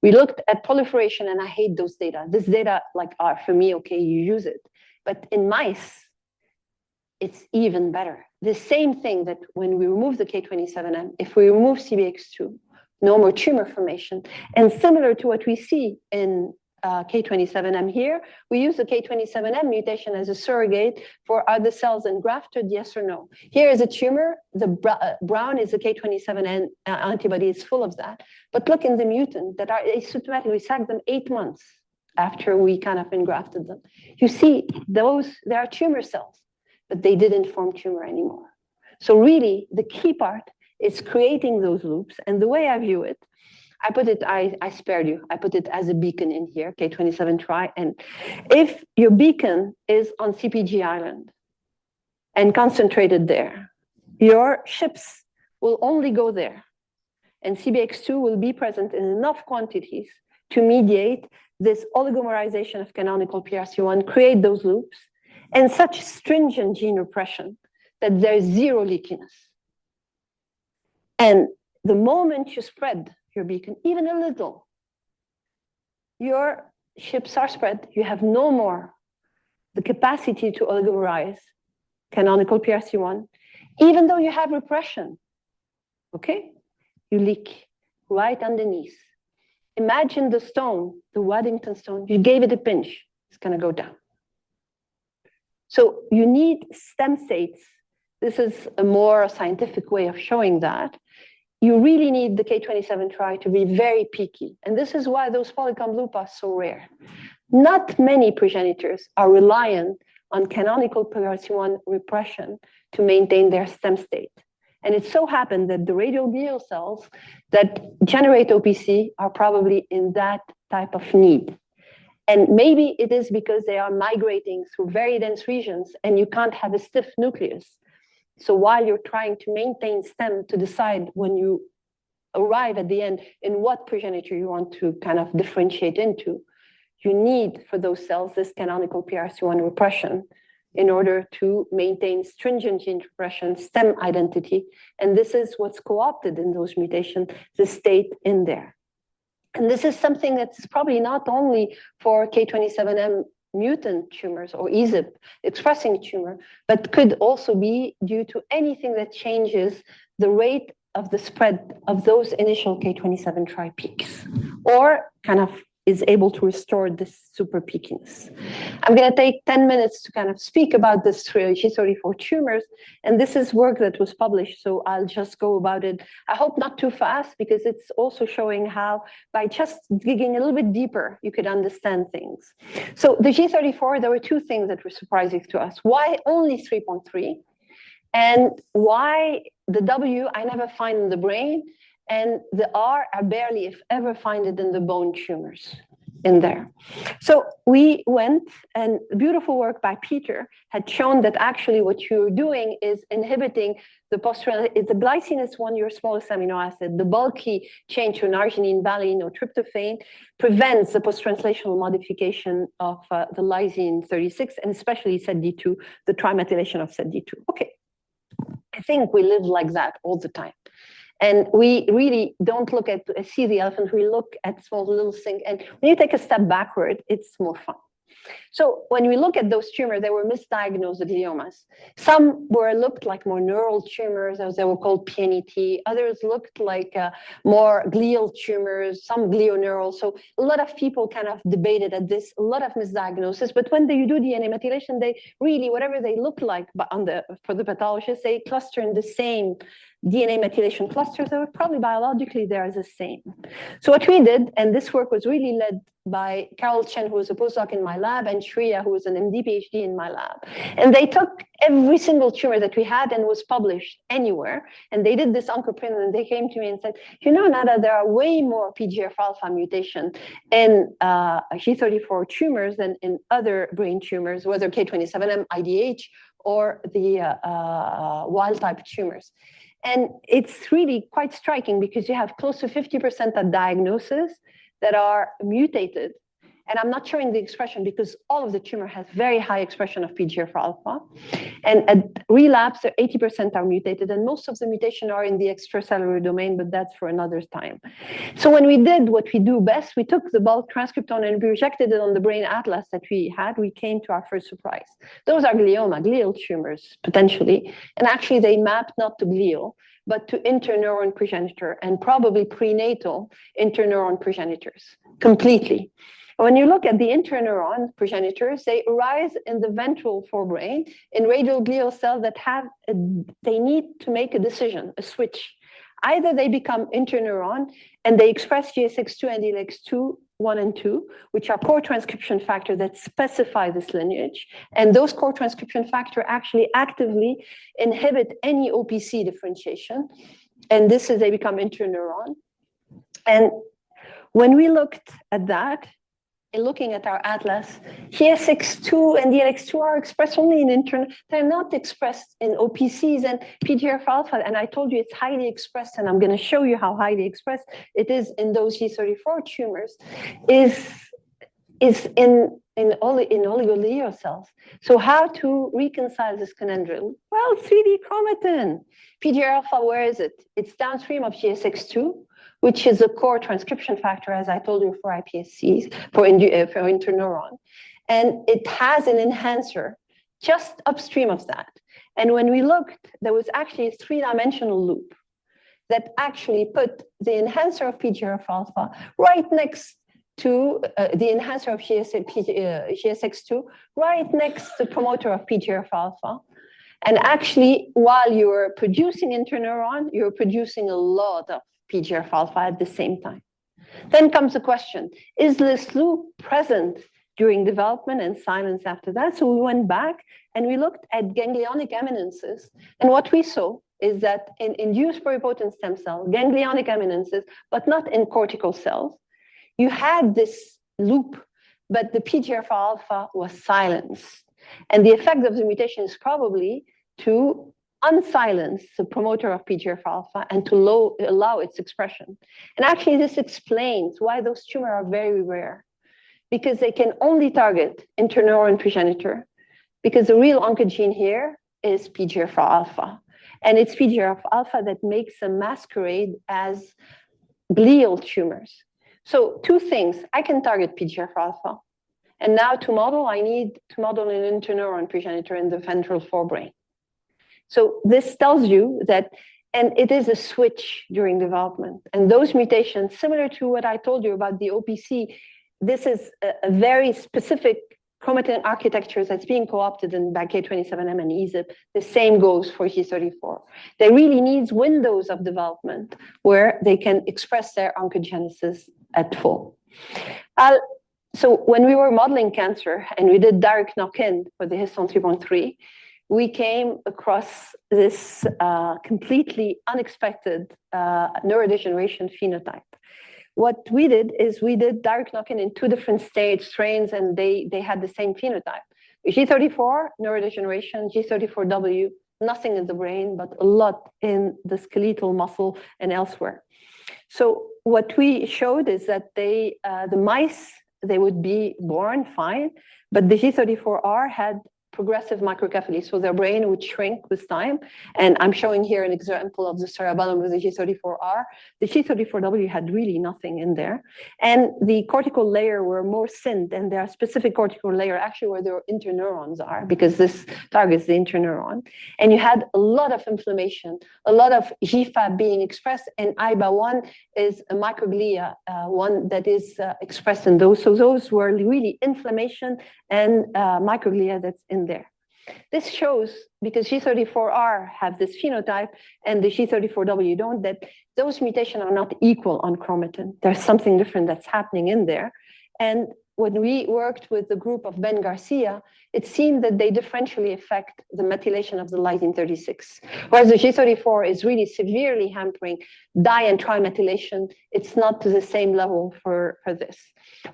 We looked at proliferation, and I hate those data. This data, like, are for me, okay, you use it. But in mice, it's even better. The same thing that when we remove the K27M, if we remove CBX2, no more tumor formation. And similar to what we see in K27M here, we use the K27M mutation as a surrogate for are the cells engrafted, yes or no. Here is a tumor, the brown is the K27M antibody, is full of that. But look in the mutant that are asymptomatic, we sacked them 8 months after we kind of engrafted them. You see, those, there are tumor cells, but they didn't form tumor anymore. So really, the key part is creating those loops. And the way I view it, I put it, I spared you. I put it as a beacon in here, K27 tri. And if your beacon is on CPG island and concentrated there, your ships will only go there. And CBX2 will be present in enough quantities to mediate this oligomerization of canonical PRC1, create those loops, and such stringent gene repression that there's zero leakiness. And the moment you spread your beacon, even a little, your ships are spread. You have no more the capacity to oligomerize canonical PRC1, even though you have repression. Okay? You leak right underneath. Imagine the stone, the Waddington stone, you gave it a pinch, it's going to go down. So you need stem states. This is a more scientific way of showing that. You really need the K27 tri to be very peaky. And this is why those polycomb loop are so rare. Not many progenitors are reliant on canonical PRC1 repression to maintain their stem state. And it so happened that the radial glial cells that generate OPC are probably in that type of need. And maybe it is because they are migrating through very dense regions and you can't have a stiff nucleus. So while you're trying to maintain stem to decide when you arrive at the end in what progenitor you want to kind of differentiate into, you need for those cells this canonical PRC1 repression in order to maintain stringent gene repression, stem identity. And this is what's co-opted in those mutations, the state in there. And this is something that's probably not only for K27M mutant tumors or EZIP expressing tumor, but could also be due to anything that changes the rate of the spread of those initial K27 tri peaks, or kind of is able to restore this super peakiness. I'm going to take 10 minutes to kind of speak about this G34 tumors, and this is work that was published, so I'll just go about it. I hope not too fast, because it's also showing how by just digging a little bit deeper, you could understand things. So the G34, there were two things that were surprising to us. Why only 3.3? And why the W I never find in the brain, and the R I barely, if ever, find it in the bone tumors in there. So we went, and beautiful work by Peter had shown that actually what you're doing is inhibiting the the glycine is your smallest amino acid. The bulky change to an arginine, valine, or tryptophan prevents the post-translational modification of the lysine 36, and especially ZD2, the trimethylation of ZD2. Okay, I think we live like that all the time. And we really don't look at, see the elephant, we look at small little things. And when you take a step backward, it's more fun. So when we look at those tumors, they were misdiagnosed gliomas. Some looked like more neural tumors, as they were called PNET. Others looked like more glial tumors, some glioneural. So a lot of people kind of debated at this, a lot of misdiagnosis. But when you do DNA methylation, they really, whatever they look like for the pathologists, they cluster in the same DNA methylation clusters that were probably biologically there as the same. So what we did, and this work was really led by Carol Chen, who was a postdoc in my lab, and Shreya, who was an MD PhD in my lab. And they took every single tumor that we had and was published anywhere. And they did this oncoprint, and they came to me and said, you know, Nada, there are way more PGF-alpha mutation in G34 tumors than in other brain tumors, whether K27M, IDH, or the wild-type tumors. And it's really quite striking because you have close to 50% of diagnosis that are mutated. And I'm not showing the expression because all of the tumor has very high expression of PGF-alpha. And at relapse, 80% are mutated, and most of the mutation are in the extracellular domain, but that's for another time. So when we did what we do best, we took the bulk transcriptome and we projected it on the brain atlas that we had. We came to our first surprise. Those are glial tumors, potentially. And actually, they map not to glial, but to interneuron progenitor and probably prenatal interneuron progenitors completely. When you look at the interneuron progenitors, they arise in the ventral forebrain in radial glial cells that they need to make a decision, a switch. Either they become interneuron and they express GSX2 and DLX2, 1 and 2, which are core transcription factors that specify this lineage. And those core transcription factors actually actively inhibit any OPC differentiation. And this is, they become interneuron. And when we looked at that, in looking at our atlas, GSX2 and DLX2 are expressed only in they're not expressed in OPCs and PGF-alpha. And I told you it's highly expressed, and I'm going to show you how highly expressed it is in those G34 tumors, is in in oligonuclear cells. So how to reconcile this conundrum? Well, 3D chromatin. PGR alpha, where is it? It's downstream of GSX2, which is a core transcription factor, as I told you, for iPSCs, for interneuron. And it has an enhancer just upstream of that. And when we looked, there was actually a three-dimensional loop that actually put the enhancer of PGR alpha right next to the enhancer of GSX2, right next to the promoter of PGR alpha. And actually, while you're producing interneuron, you're producing a lot of PGR alpha at the same time. Then comes the question, is this loop present during development and silence after that? So we went back and we looked at ganglionic eminences. And what we saw is that in induced pluripotent stem cell, ganglionic eminences, but not in cortical cells, you had this loop, but the PGR alpha was silenced. And the effect of the mutation is probably to unsilence the promoter of PGR alpha and to allow its expression. And actually, this explains why those tumors are very rare, because they can only target interneuron progenitor, because the real oncogene here is PGR alpha. And it's PGR alpha that makes them masquerade as glial tumors. So two things, I can target PGR alpha. And now to model, I need to model an interneuron progenitor in the ventral forebrain. So this tells you that, and it is a switch during development. And those mutations, similar to what I told you about the OPC, this is a very specific chromatin architecture that's being co-opted in by K27M and EZIP. The same goes for G34. They really need windows of development where they can express their oncogenesis at full. So when we were modeling cancer and we did direct knock-in for the histone 3.3, we came across this completely unexpected neurodegeneration phenotype. What we did is we did direct knock-in in two different strains, and they had the same phenotype. G34, neurodegeneration, G34W, nothing in the brain, but a lot in the skeletal muscle and elsewhere. So what we showed is that the mice, they would be born fine, but the G34R had progressive microcephaly, so their brain would shrink with time. And I'm showing here an example of the cerebellum with the G34R. The G34W had really nothing in there. And the cortical layer were more thinned, and there are specific cortical layer actually where their interneurons are, because this targets the interneuron. And you had a lot of inflammation, a lot of GFAP being expressed, and IBA1 is a microglia, one that is expressed in those. So those were really inflammation and microglia that's in there. This shows, because G34R have this phenotype and the G34W don't, that those mutations are not equal on chromatin. There's something different that's happening in there. And when we worked with the group of Ben Garcia, it seemed that they differentially affect the methylation of the lysine 36. Whereas the G34 is really severely hampering di and trimethylation. It's not to the same level for this.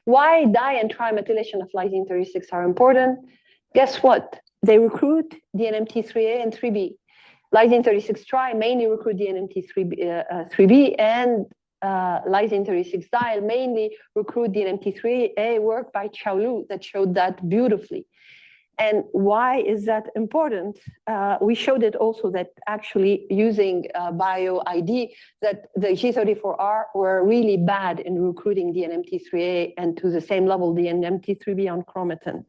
Why di and trimethylation of lysine 36 are important? Guess what? They recruit DNMT3A and 3B. Lysine 36 tri mainly recruit DNMT3B, and lysine 36 dial mainly recruit DNMT3A, work by Chaolu that showed that beautifully. And why is that important? We showed it also that actually using BioID, that the G34R were really bad in recruiting DNMT3A and to the same level DNMT3B on chromatin.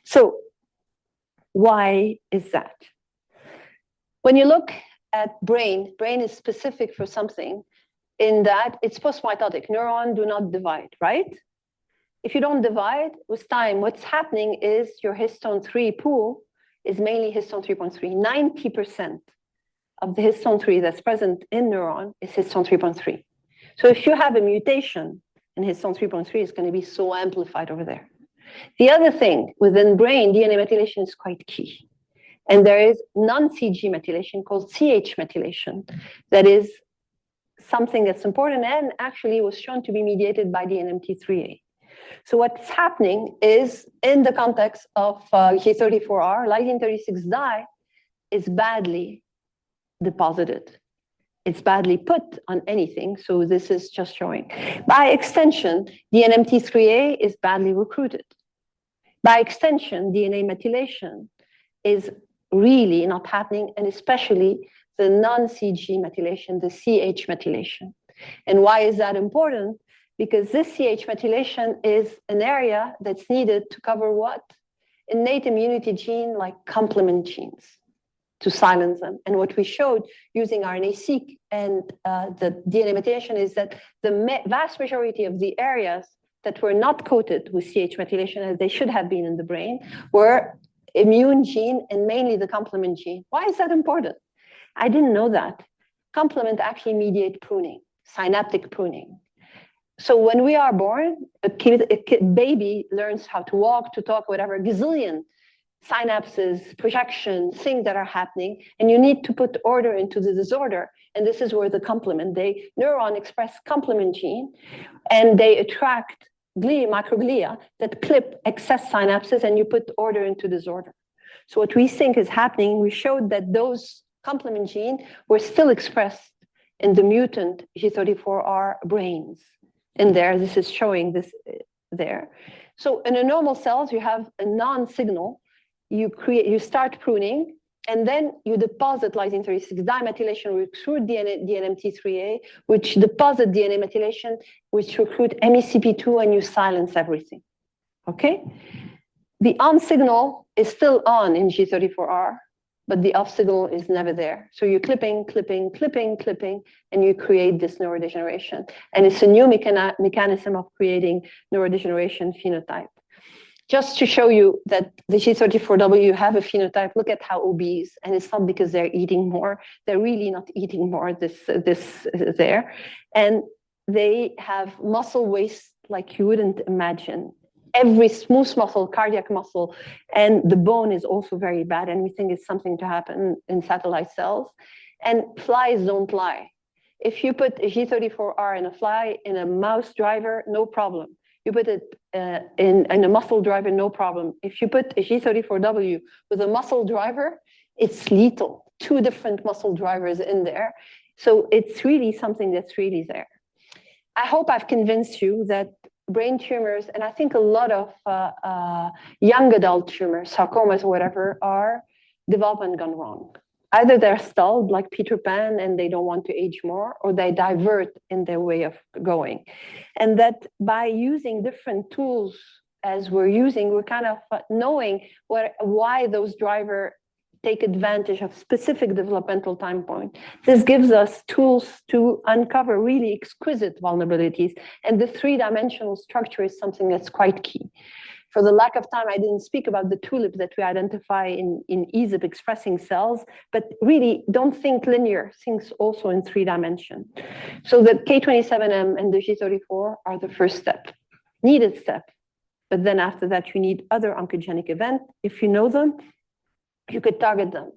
So why is that? When you look at brain is specific for something in that it's postmitotic. Neurons do not divide, right? If you don't divide with time, what's happening is your histone 3 pool is mainly histone 3.3. 90% of the histone 3 that's present in neuron is histone 3.3. So if you have a mutation in histone 3.3, it's going to be so amplified over there. The other thing within brain, DNA methylation is quite key. And there is non-CG methylation called CH methylation that is something that's important and actually was shown to be mediated by DNMT3A. So what's happening is, in the context of G34R, lysine 36 di is badly deposited. It's badly put on anything, so this is just showing. By extension, DNMT3A is badly recruited. By extension, DNA methylation is really not happening, and especially the non-CG methylation, the CH methylation. And why is that important? Because this CH methylation is an area that's needed to cover what? Innate immunity gene like complement genes to silence them. And what we showed using RNA-seq and the DNA methylation is that the vast majority of the areas that were not coated with CH methylation as they should have been in the brain were immune gene and mainly the complement gene. Why is that important? I didn't know that. Complement actually mediate pruning, synaptic pruning. So when we are born, a baby learns how to walk, to talk, whatever, gazillion synapses, projections, things that are happening, and you need to put order into the disorder. And this is where the complement, neuron express complement gene, and they attract microglia that clip excess synapses, and you put order into disorder. So what we think is happening, we showed that those complement gene were still expressed in the mutant G34R brains. In there, this is showing this there. So in a normal cells, you have a non-signal. You start pruning, and then you deposit lysine 36 dimethylation, recruit DNMT3A, which deposit DNA methylation, which recruit MECP2, and you silence everything. Okay? The on signal is still on in G34R, but the off signal is never there. So you're clipping, and you create this neurodegeneration. And it's a new mechanism of creating neurodegeneration phenotype. Just to show you that the G34W have a phenotype, look at how obese, and it's not because they're eating more, they're really not eating more, this there. And they have muscle waste like you wouldn't imagine. Every smooth muscle, cardiac muscle, and the bone is also very bad, and we think it's something to happen in satellite cells. And flies don't lie. If you put a G34R in a fly, in a mouse driver, no problem. You put it in a muscle driver, no problem. If you put a G34W with a muscle driver, it's lethal. 2 different muscle drivers in there. So it's really something that's really there. I hope I've convinced you that brain tumors, and I think a lot of young adult tumors, sarcomas or whatever, are development gone wrong. Either they're stalled like Peter Pan and they don't want to age more, or they divert in their way of going. And that by using different tools as we're using, we're kind of knowing why those drivers take advantage of specific developmental time point. This gives us tools to uncover really exquisite vulnerabilities. And the 3-dimensional structure is something that's quite key. For the lack of time, I didn't speak about the tulip that we identify in ease of expressing cells, but really don't think linear, think also in 3 dimensions. So the K27M and the G34 are the first step, needed step. But then after that, you need other oncogenic events. If you know them, you could target them.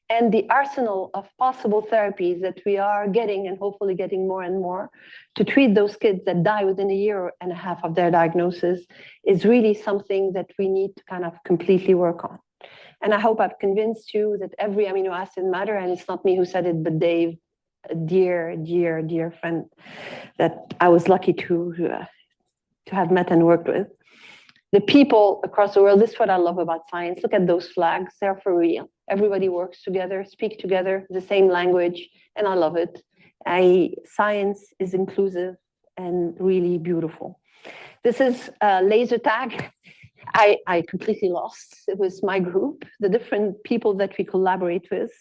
And the arsenal of possible therapies that we are getting, and hopefully getting more and more, to treat those kids that die within a year and a half of their diagnosis is really something that we need to kind of completely work on. And I hope I've convinced you that every amino acid matter, and it's not me who said it, but Dave, a dear, dear, dear friend that I was lucky to have met and worked with. The people across the world, this is what I love about science. Look at those flags, they're for real. Everybody works together, speak together, the same language, and I love it. Science is inclusive and really beautiful. This is a laser tag. I completely lost. It was my group, the different people that we collaborate with.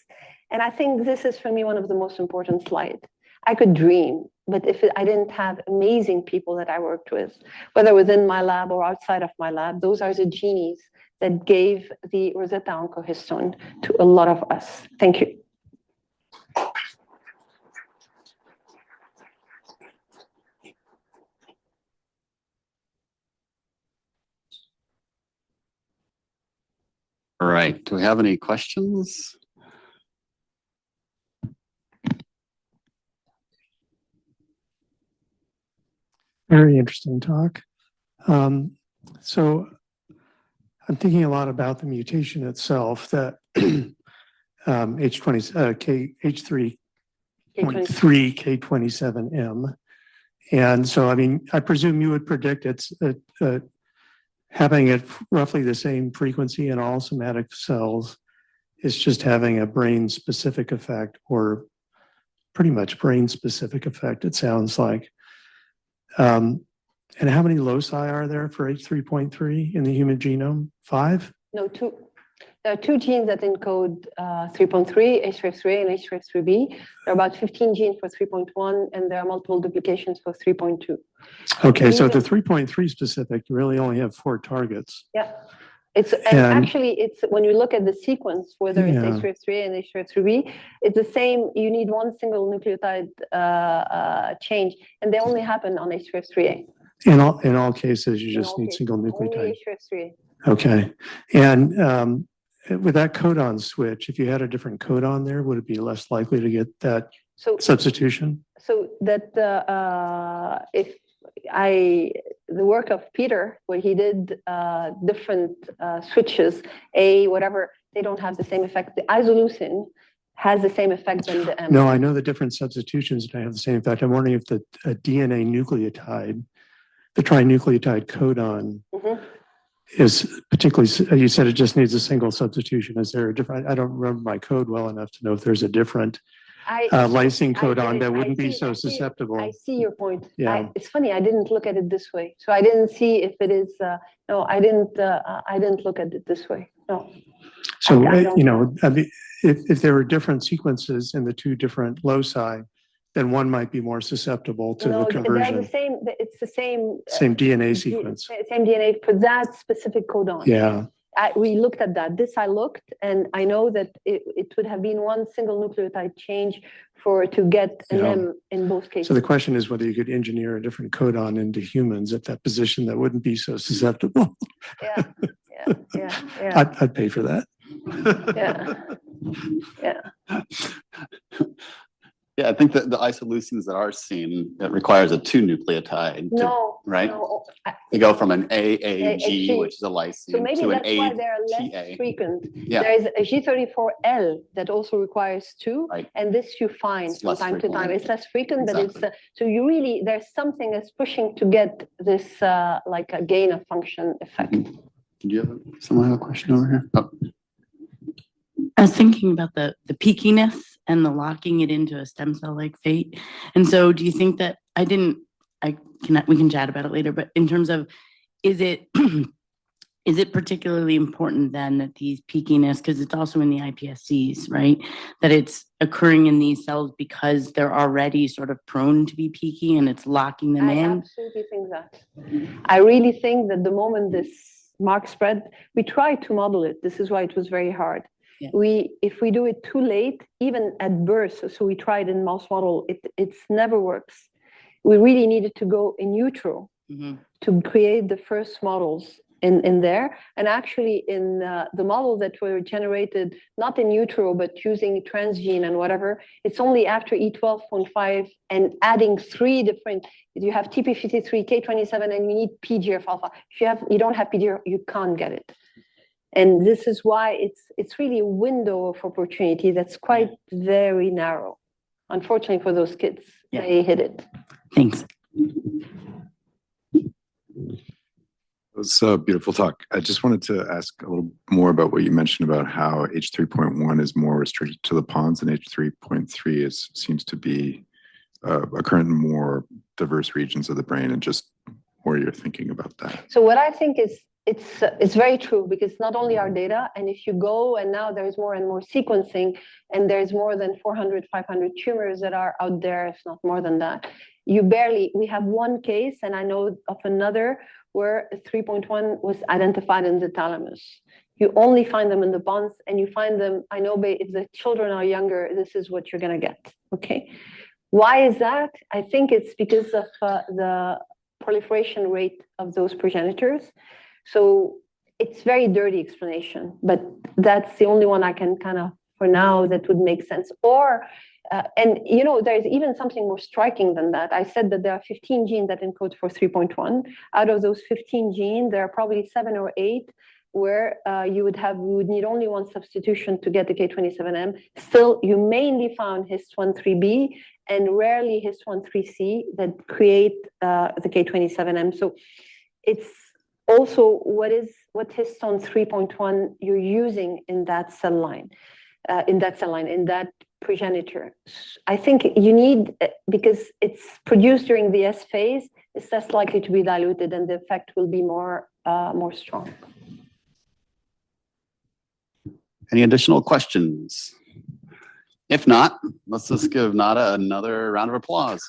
And I think this is for me one of the most important slides. I could dream, but if I didn't have amazing people that I worked with, whether within my lab or outside of my lab, those are the genies that gave the Rosetta Oncohistone to a lot of us. Thank you. All right, do we have any questions? Very interesting talk. So I'm thinking a lot about the mutation itself that H3.3 K27M. And so, I mean, I presume you would predict it's having it roughly the same frequency in all somatic cells is just having a brain-specific effect, or pretty much brain-specific effect, it sounds like. And how many loci are there for H3.3 in the human genome? 5? No, 2. There are 2 genes that encode 3.3, H3F3A and H3F3B. There are about 15 genes for 3.1, and there are multiple duplications for 3.2. Okay, so the 3.3 specific, you really only have 4 targets. Yeah. Actually, it's when you look at the sequence, whether it's H3F3A and H3F3B, it's the same. You need one single nucleotide change, and they only happen on H3F3A. In all cases, you just need single nucleotide. Only H3F3A. Okay. And with that codon switch, if you had a different codon there, would it be less likely to get that substitution? So that the work of Peter, where he did different switches, whatever, they don't have the same effect. The isoleucine has the same effect than the M. No, I know the different substitutions that have the same effect. I'm wondering if the DNA nucleotide, the trinucleotide codon, is particularly, you said it just needs a single substitution. Is there a different, I don't remember my code well enough to know if there's a different lysine codon that wouldn't be so susceptible. I see your point. Yeah. It's funny, I didn't look at it this way. So I didn't see if it is, no, I didn't look at it this way. No. So, you know, if there were different sequences in the 2 different loci, then one might be more susceptible to the conversion. They're the same, it's the same. Same DNA sequence. Same DNA for that specific codon. Yeah. We looked at that. I looked, and I know that it would have been one single nucleotide change to get an M in both cases. So the question is whether you could engineer a different codon into humans at that position that wouldn't be so susceptible. Yeah. I'd pay for that. Yeah. Yeah, I think that the isoleucines that are seen, it requires a 2 nucleotide. Right? No. You go from an AAG, which is a lysine, so maybe to an that's why they're less ATA. frequent. Yeah. There is a G34L that also requires 2, right. And this you find It's from time to time. It's less frequent, exactly. But it's so you really, there's something that's pushing to get this like a gain of function effect. Did you someone have a question over here? Oh. I was thinking about the peakiness and the locking it into a stem cell like fate. And so do you think that we can chat about it later, but in terms of, is it particularly important then that these peakiness, because it's also in the iPSCs, right? That it's occurring in these cells because they're already sort of prone to be peaky and it's locking them in? I absolutely think that. I really think that the moment this mark spread, we tried to model it. This is why it was very hard. Yeah. If we do it too late, even at birth, so we tried in mouse model, it never works. We really needed to go in utero to create the first models in there. And actually in the model that were generated, not in utero, but using transgene and whatever, it's only after E12.5 and adding 3 different, you have TP53, K27, and you need PGF alpha. If you don't have PGF, you can't get it. And this is why it's really a window of opportunity that's quite very narrow. Unfortunately for those kids, they hit it. Thanks. It was a beautiful talk. I just wanted to ask a little more about what you mentioned about how H3.1 is more restricted to the pons and H3.3 seems to be occurring in more diverse regions of the brain, and just where you're thinking about that. So what I think is, it's very true, because not only our data, and if you go, and now there's more and more sequencing, and there's more than 400, 500 tumors that are out there, if not more than that. We have one case, and I know of another where 3.1 was identified in the thalamus. You only find them in the pons, and you find them, I know if the children are younger, this is what you're gonna get, okay? Why is that? I think it's because of the proliferation rate of those progenitors. So it's very dirty explanation, but that's the only one I can kind of, for now, that would make sense. Or, and you know, there's even something more striking than that. I said that there are 15 genes that encode for 3.1. Out of those 15 genes, there are probably 7 or 8 where you would need only one substitution to get the K27M. Still, you mainly found His1-3B and rarely His1-3C that create the K27M. So also what histone 3.1 you're using in that cell line, in that progenitor. I think you need, because it's produced during the S phase, it's less likely to be diluted and the effect will be more strong. Any additional questions? If not, let's just give Nada another round of applause.